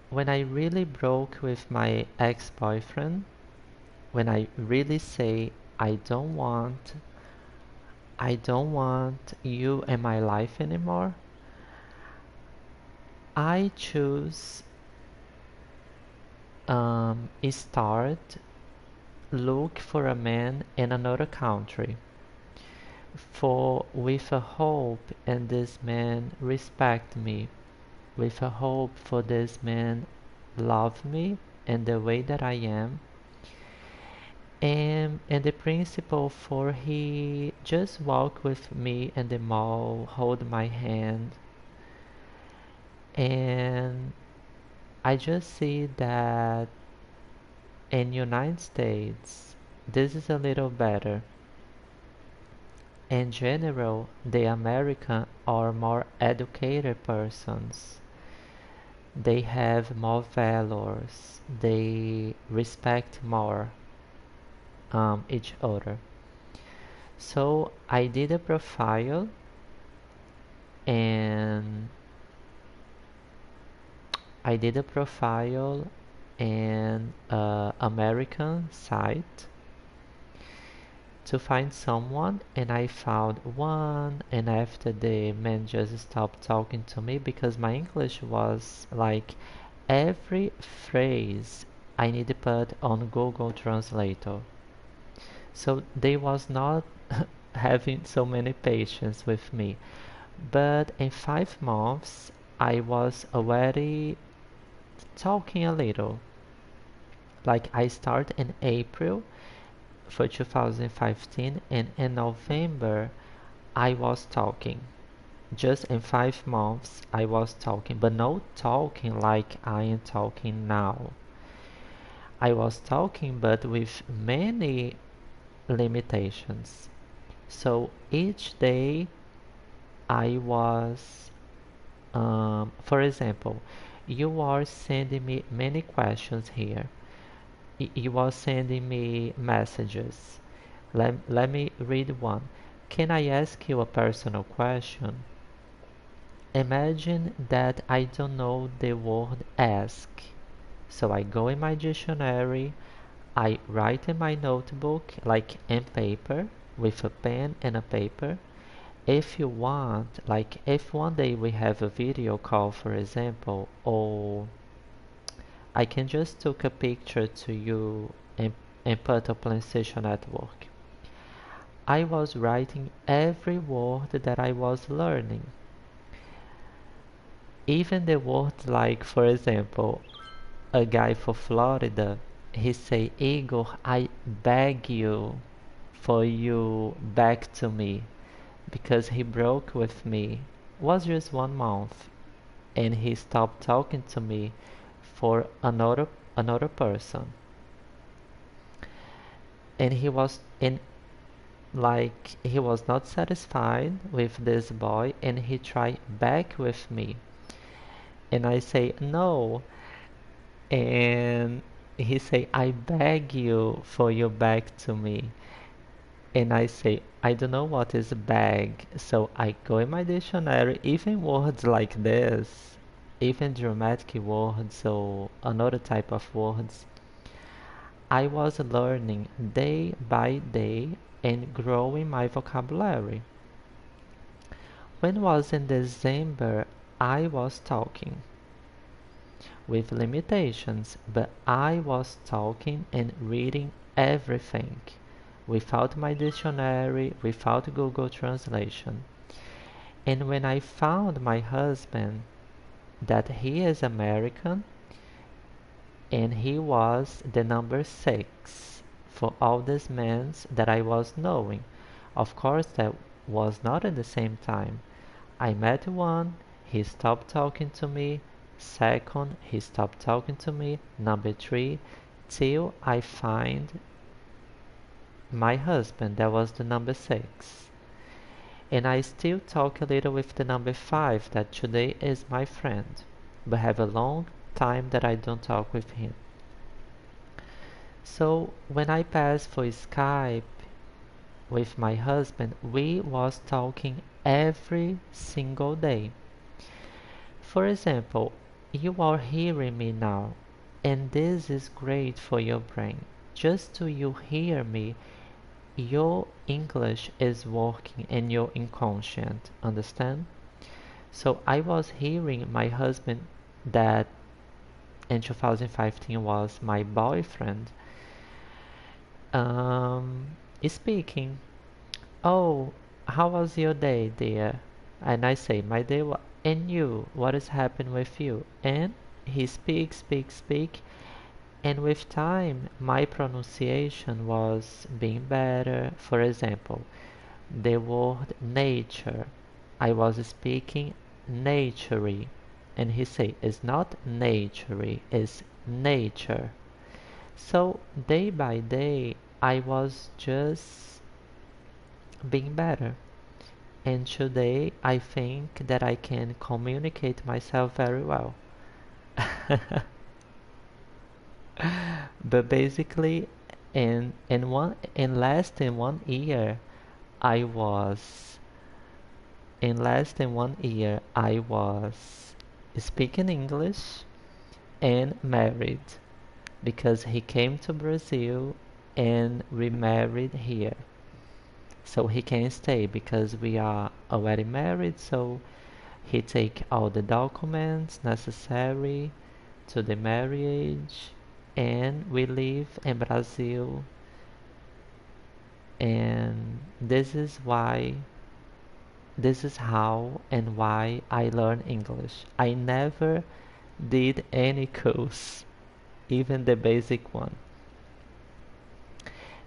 when I really broke with my ex-boyfriend, when I really say I don't want you in my life anymore, I choose start look for a man in another country for with a hope and this man respect me, with a hope for this man love me and the way that I am, and the principle for he just walk with me in the mall, hold my hand, and I just see that in United States this is a little better. In general, the American are more educated persons. They have more values. They respect more. each other. So I did a profile and I did a profile and American site to find someone, and I found one, and after the man just stopped talking to me because my English was like every phrase I need to put on Google Translator. So they was not having so many patience with me. But in 5 months, I was already talking a little. Like I start in April for 2015, and in November I was talking. Just in 5 months I was talking, but not talking like I am talking now. I was talking, but with many limitations. So each day I was, for example, you are sending me many questions here. You are sending me messages. Let me read one. Can I ask you a personal question? Imagine that I don't know the word ask. So I go in my dictionary, I write in my notebook, like in paper, with a pen and a paper. If you want, like if one day we have a video call, for example, or I can just take a picture to you and put a PlayStation Network. I was writing every word that I was learning. Even the words like, for example, a guy for Florida, he say, Igor, I beg you for you back to me because he broke with me. It was just 1 month and he stopped talking to me for another person. And he was in like he was not satisfied with this boy and he tried back with me. And I say no, and he say I beg you for you back to me. And I say I don't know what is beg. So I go in my dictionary, even words like this, even dramatic words or another type of words, I was learning day by day and growing my vocabulary. When was in December, I was talking with limitations, but I was talking and reading everything without my dictionary, without Google Translation. And when I found my husband, that he is American, and he was the number 6 for all these men that I was knowing. Of course, that was not at the same time. I met one, he stopped talking to me. Second, he stopped talking to me. Number 3, till I find my husband, that was the number 6. And I still talk a little with the number 5, that today is my friend, but have a long time that I don't talk with him. So when I pass for Skype with my husband, we was talking every single day. For example, you are hearing me now, and this is great for your brain. Just to you hear me, your English is working in your inconscient, understand? So I was hearing my husband that in 2015 was my boyfriend um, speaking. Oh, how was your day, dear? And I say, my day was, and you, what has happened with you? And he speak, and with time, my pronunciation was being better. For example, the word nature, I was speaking naturey, and he say, it's not naturey, it's nature. So day by day, I was just being better. And today, I think that I can communicate myself very well. But basically, And in less than 1 year, I was in less than 1 year I was speaking English and married because he came to Brazil and remarried here. So he can stay because we are already married, so he take all the documents necessary to the marriage, and we live in Brazil, and this is how and why I learn English. I never did any course, even the basic one.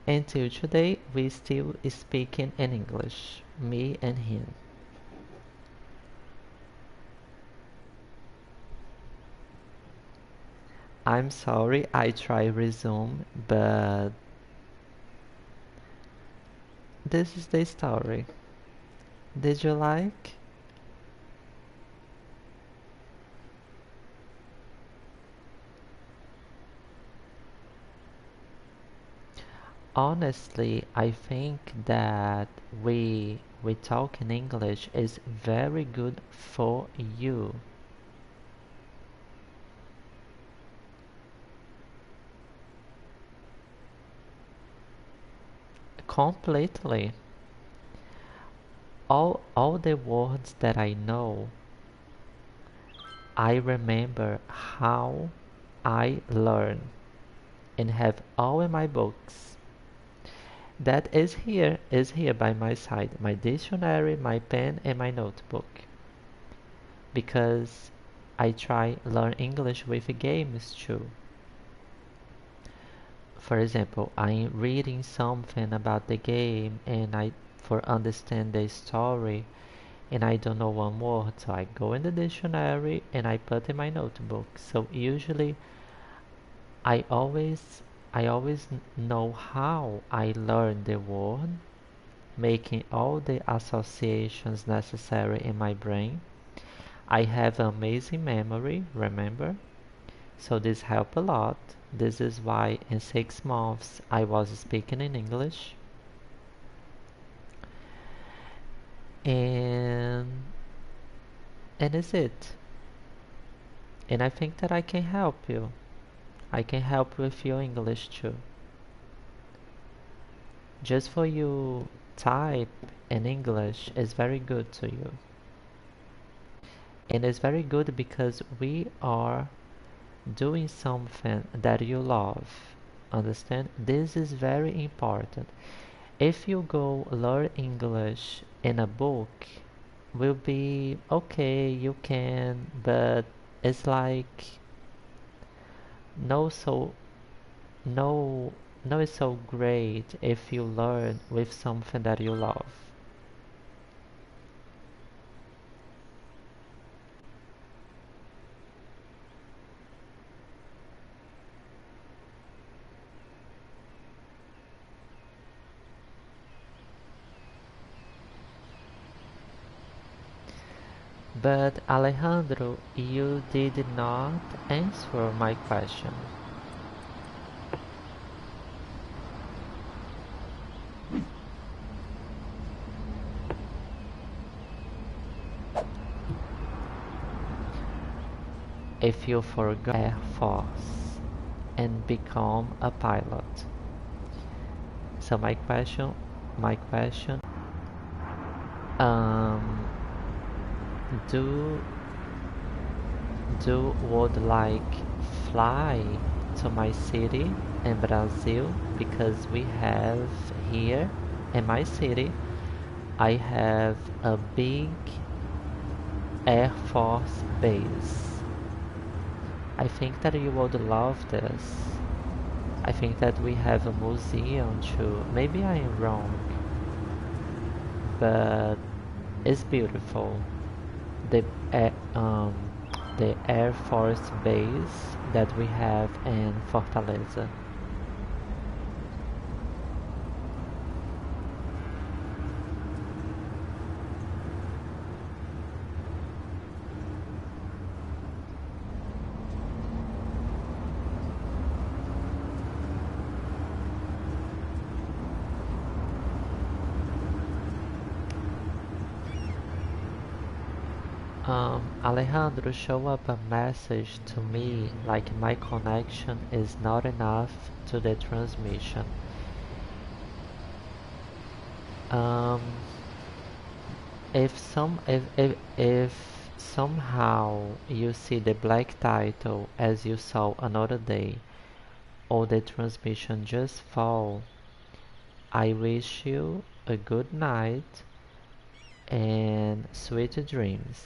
Until today, we still speaking in English, me and him. I'm sorry I try resume, but this is the story. Did you like? Honestly, I think that we talk in English is very good for you. Completely. All the words that I know, I remember how I learn and have all in my books. That is here by my side, my dictionary, my pen, and my notebook. Because I try learn English with games too. For example, I'm reading something about the game and I for understand the story and I don't know one word, so I go in the dictionary and I put in my notebook. So usually I always I always know how I learn the word, making all the associations necessary in my brain. I have amazing memory, remember? So this helped a lot. This is why in 6 months I was speaking in English. And and is it. And I think that I can help you. I can help with your English too. Just for you type in English is very good to you. And it's very good because we are doing something that you love. Understand? This is very important. If you go learn English in a book, will be okay, you can, but it's like no so no no it's so great if you learn with something that you love. But Alejandro, you did not answer my question. If you forgot Air Force and become a pilot. So my question, um, do would like fly to my city in Brazil because we have here in my city I have a big Air Force base. I think that you would love this. I think that we have a museum too. Maybe I am wrong, but it's beautiful. The uh, um the Air Force base that we have in Fortaleza. Alejandro, show up a message to me like my connection is not enough to the transmission. Um, if somehow you see the black title as you saw another day, or the transmission just fall, I wish you a good night and sweet dreams.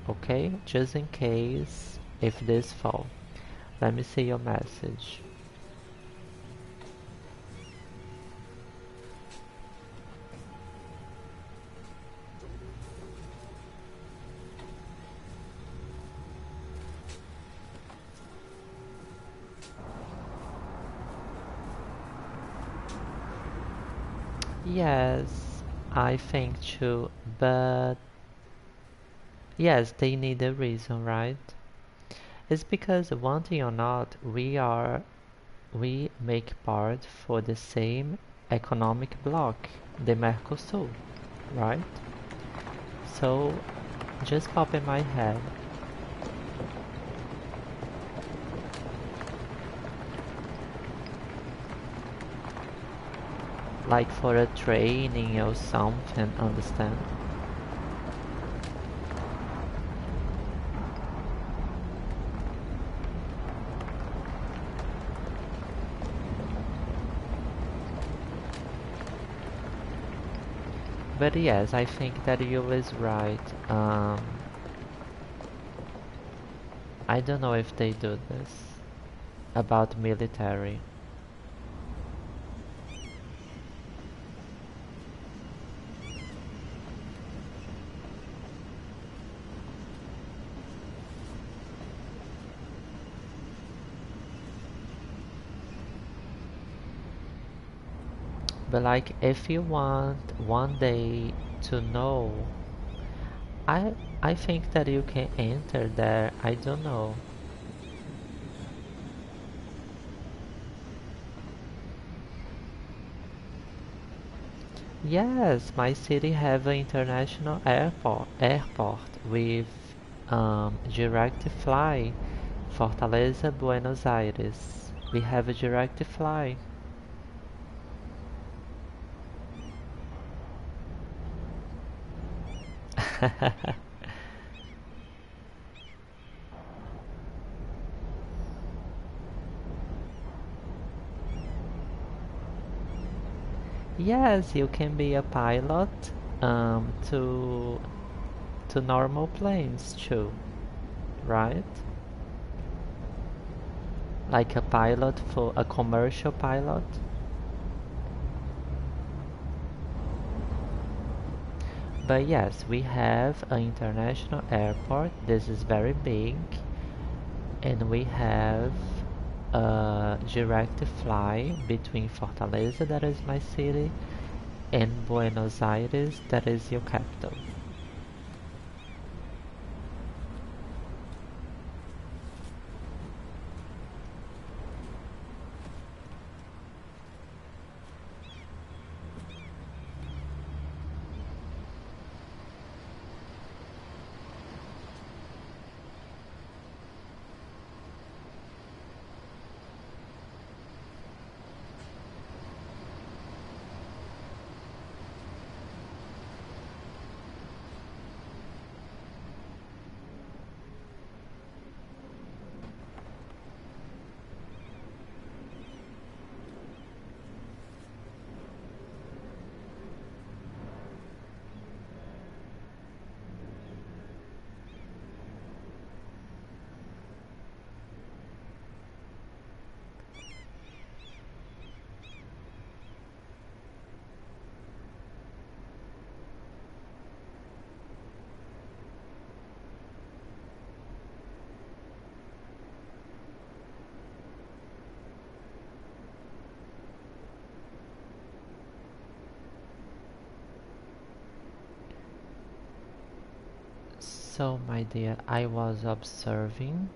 Okay? Just in case if this fall. Let me see your message. Yes, I think too, but yes, they need a reason, right? It's because one thing or not, we make part for the same economic bloc, the Mercosur, right? So just pop in my head. Like for a training or something, understand? But yes, I think that you is right. I don't know if they do this about military. But like if you want one day to know, I I think that you can enter there. I don't know. Yes, my city have an international airport with direct fly Fortaleza, Buenos Aires. We have a direct fly. Yes, you can be a pilot to normal planes too, right? Like a pilot for a commercial pilot. But yes, we have an international airport. This is very big, and we have a direct fly between Fortaleza, that is my city, and Buenos Aires, that is your capital. So, my dear, I was observing,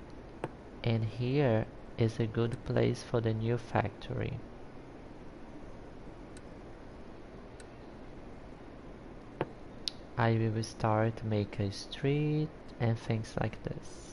and here is a good place for the new factory. I will start to make a street and things like this.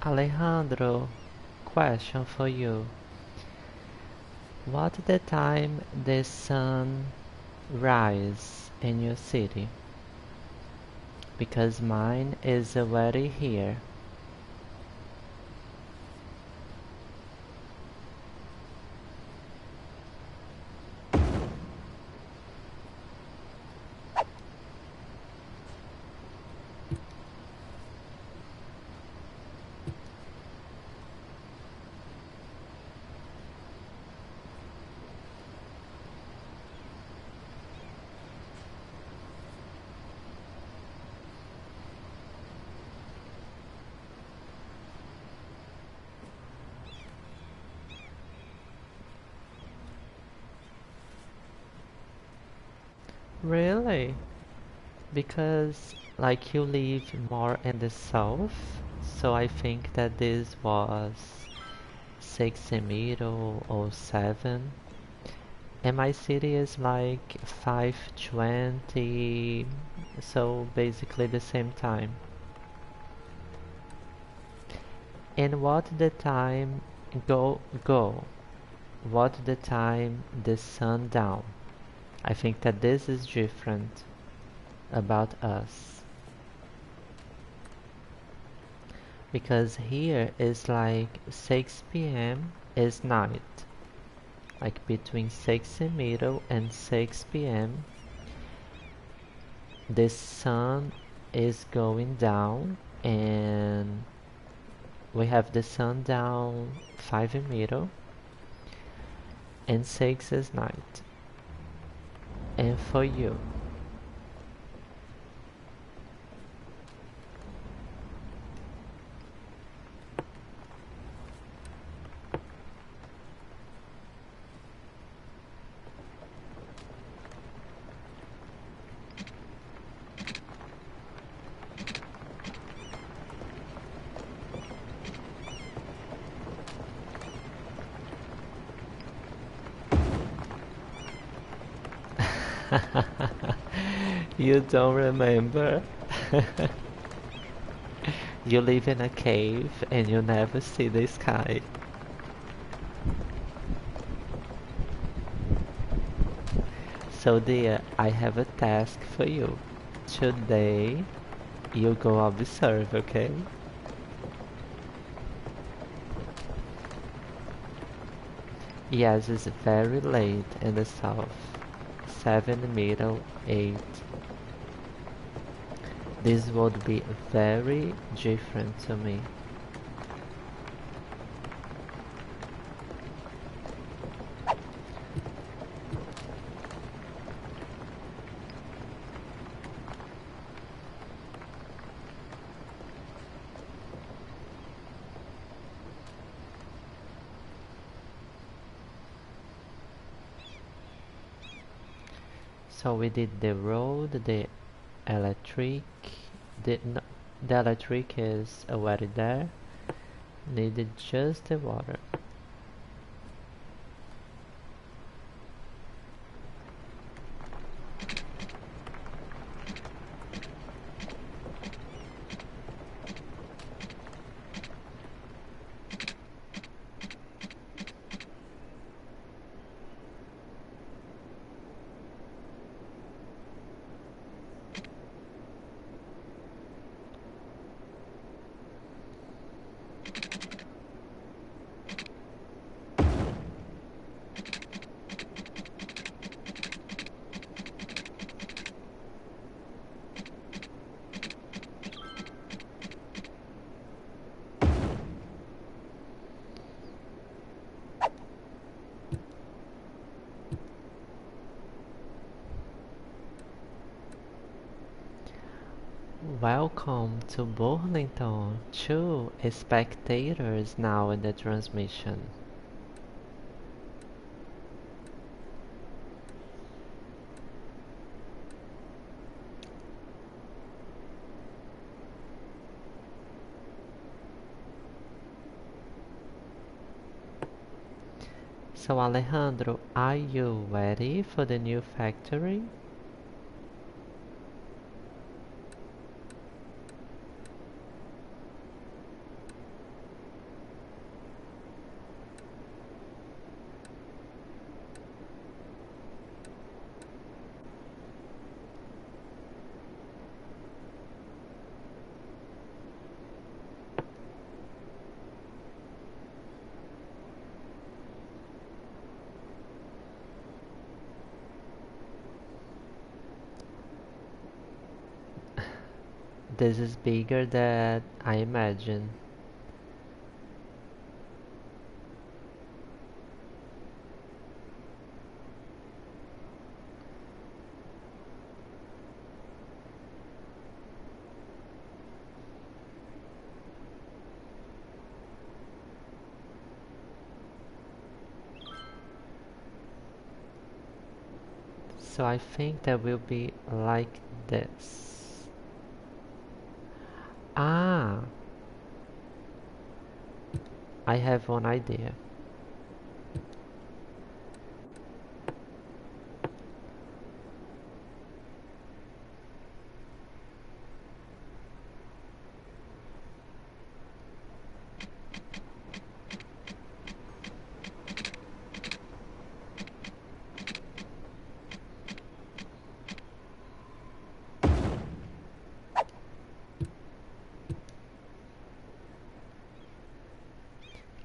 Alejandro, question for you. What the time the sun rise in your city? Because mine is already here. Really? Because like you live more in the south, so I think that this was 6 or 7. And my city is like 5:20, so basically the same time. And what the time go? What the time the sun down? I think that this is different about us. Because here is like 6 p.m. is night. Like between 6 and 6 p.m. the sun is going down and we have the sun down 5 middle and 6 is night. And for you, you don't remember? You live in a cave and you never see the sky. So dear, I have a task for you. Today, you go observe, okay? Yes, it's very late in the south. 7 middle 8. This would be very different to me. So we did the road, the electric, no, the electric is already there. Needed just the water. Welcome to Burlington. 2 spectators now in the transmission. So Alejandro, are you ready for the new factory? This is bigger than I imagined. So I think that will be like this. Ah, I have one idea.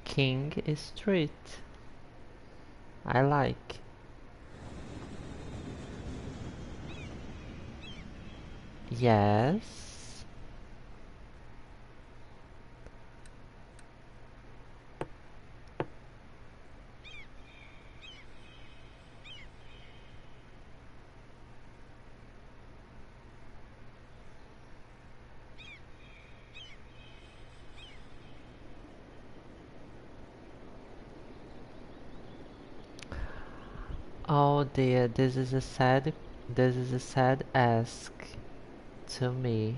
King Street. I like. Yes. Oh dear, this is a sad ask to me,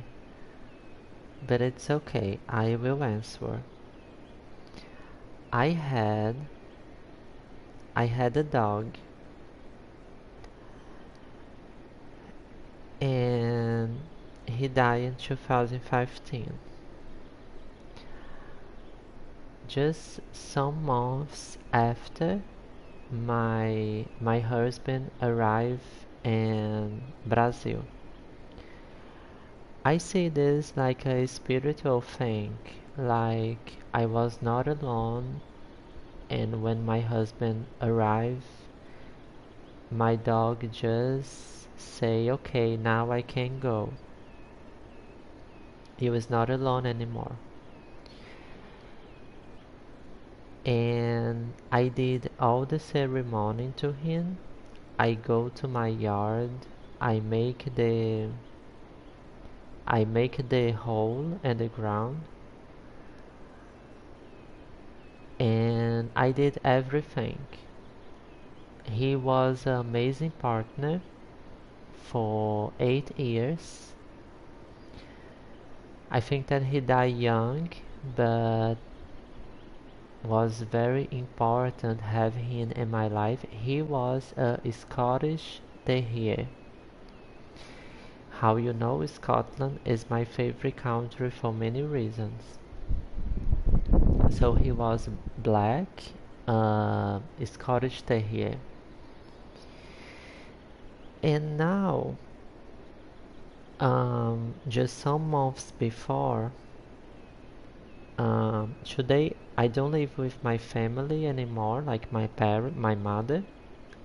but it's okay. I will answer. I had I had a dog, and he died in 2015. Just some months after my husband arrived in Brazil. I see this like a spiritual thing, like I was not alone, and when my husband arrived, my dog just say, okay, now I can go. He was not alone anymore. And I did all the ceremony to him. I go to my yard, I make the I make the hole in the ground, and I did everything. He was an amazing partner for 8 years. I think that he died young, but was very important having him in my life. He was a Scottish Terrier. How you know Scotland is my favorite country for many reasons. So he was black, Scottish Terrier. And now, just some months before, today I don't live with my family anymore, like my mother.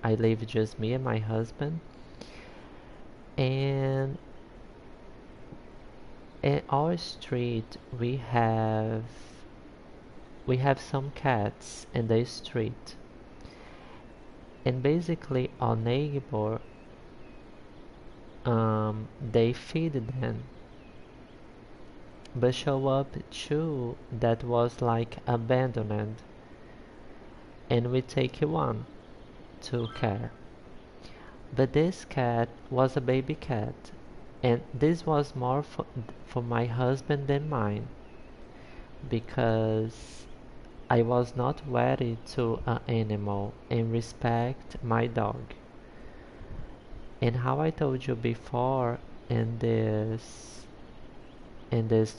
I live just me and my husband. And in our street we have some cats in the street. And basically our neighbor, they feed them, but show up two that was like abandoned, and we take one to care. But this cat was a baby cat, and this was more for my husband than mine, because I was not ready to an animal and respect my dog. And how I told you before in this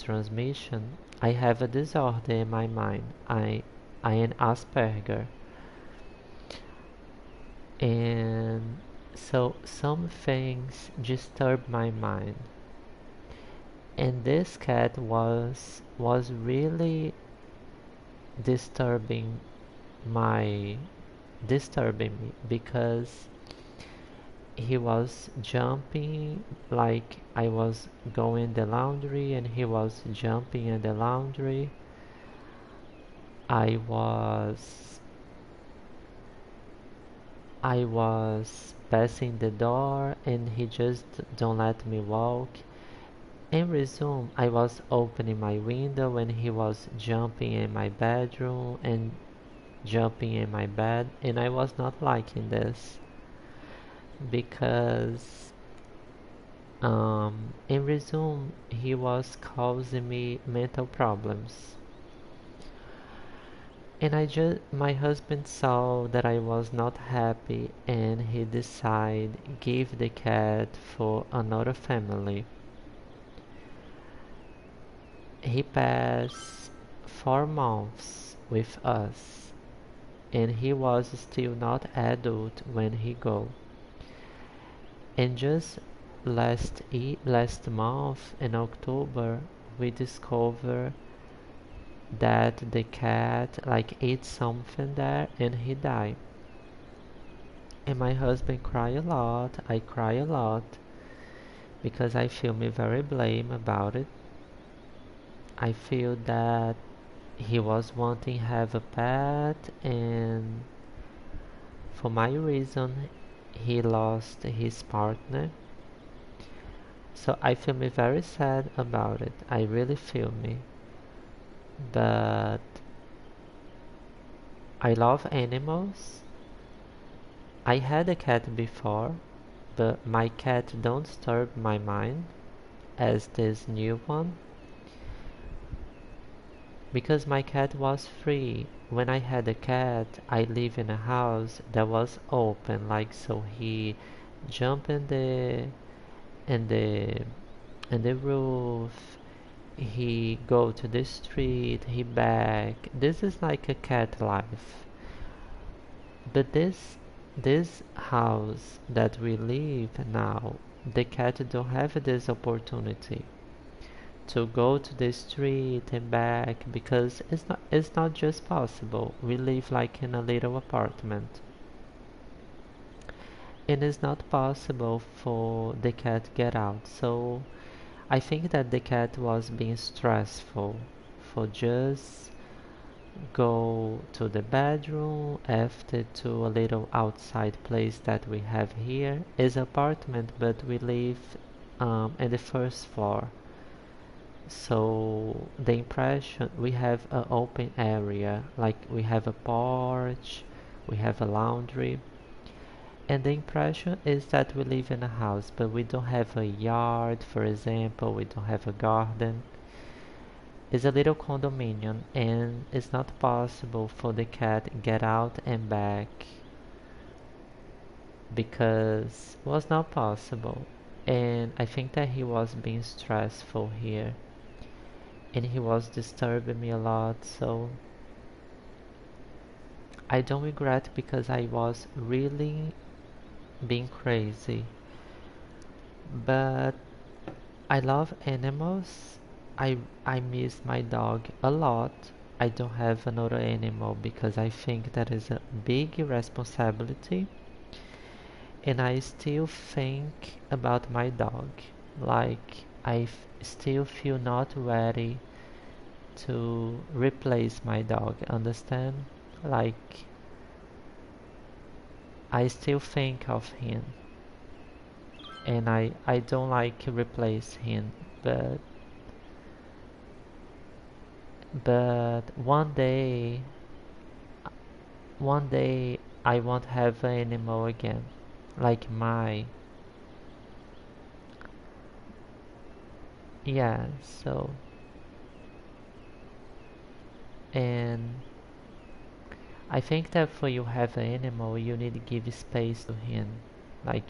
transmission, I have a disorder in my mind. I am Asperger. And so some things disturb my mind. And this cat was really disturbing my disturbing me, because he was jumping like I was going the laundry, and he was jumping in the laundry. I was I was passing the door, and he just don't let me walk. In resume, I was opening my window when he was jumping in my bedroom and jumping in my bed, and I was not liking this, because in resume he was causing me mental problems. And my husband saw that I was not happy, and he decided give the cat for another family. He passed 4 months with us, and he was still not adult when he go. And just last month in October, we discovered that the cat like ate something there, and he died. And my husband cried a lot, I cry a lot, because I feel me very blame about it. I feel that he was wanting to have a pet, and for my reason he lost his partner. So I feel me very sad about it. I really feel me. But I love animals, I had a cat before, but my cat don't disturb my mind as this new one because my cat was free. When I had a cat, I live in a house that was open, like so he jump in the in the roof, he go to the street, he back. This is like a cat life. But this house that we live now, the cat don't have this opportunity to go to the street and back because it's not just possible. We live like in a little apartment. And it's not possible for the cat get out. So I think that the cat was being stressful for just go to the bedroom after to a little outside place that we have here. Is apartment, but we live in the first floor. So the impression we have an open area, like we have a porch, we have a laundry, and the impression is that we live in a house, but we don't have a yard, for example, we don't have a garden. It's a little condominium, and it's not possible for the cat get out and back because it was not possible. And I think that he was being stressful here, and he was disturbing me a lot, so I don't regret because I was really being crazy. But I love animals. I miss my dog a lot. I don't have another animal because I think that is a big responsibility, and I still think about my dog. Like still feel not ready to replace my dog. Understand? Like I still think of him, and I don't like to replace him, but one day I won't have an animal again like my. Yeah, so and I think that for you have an animal you need to give space to him, like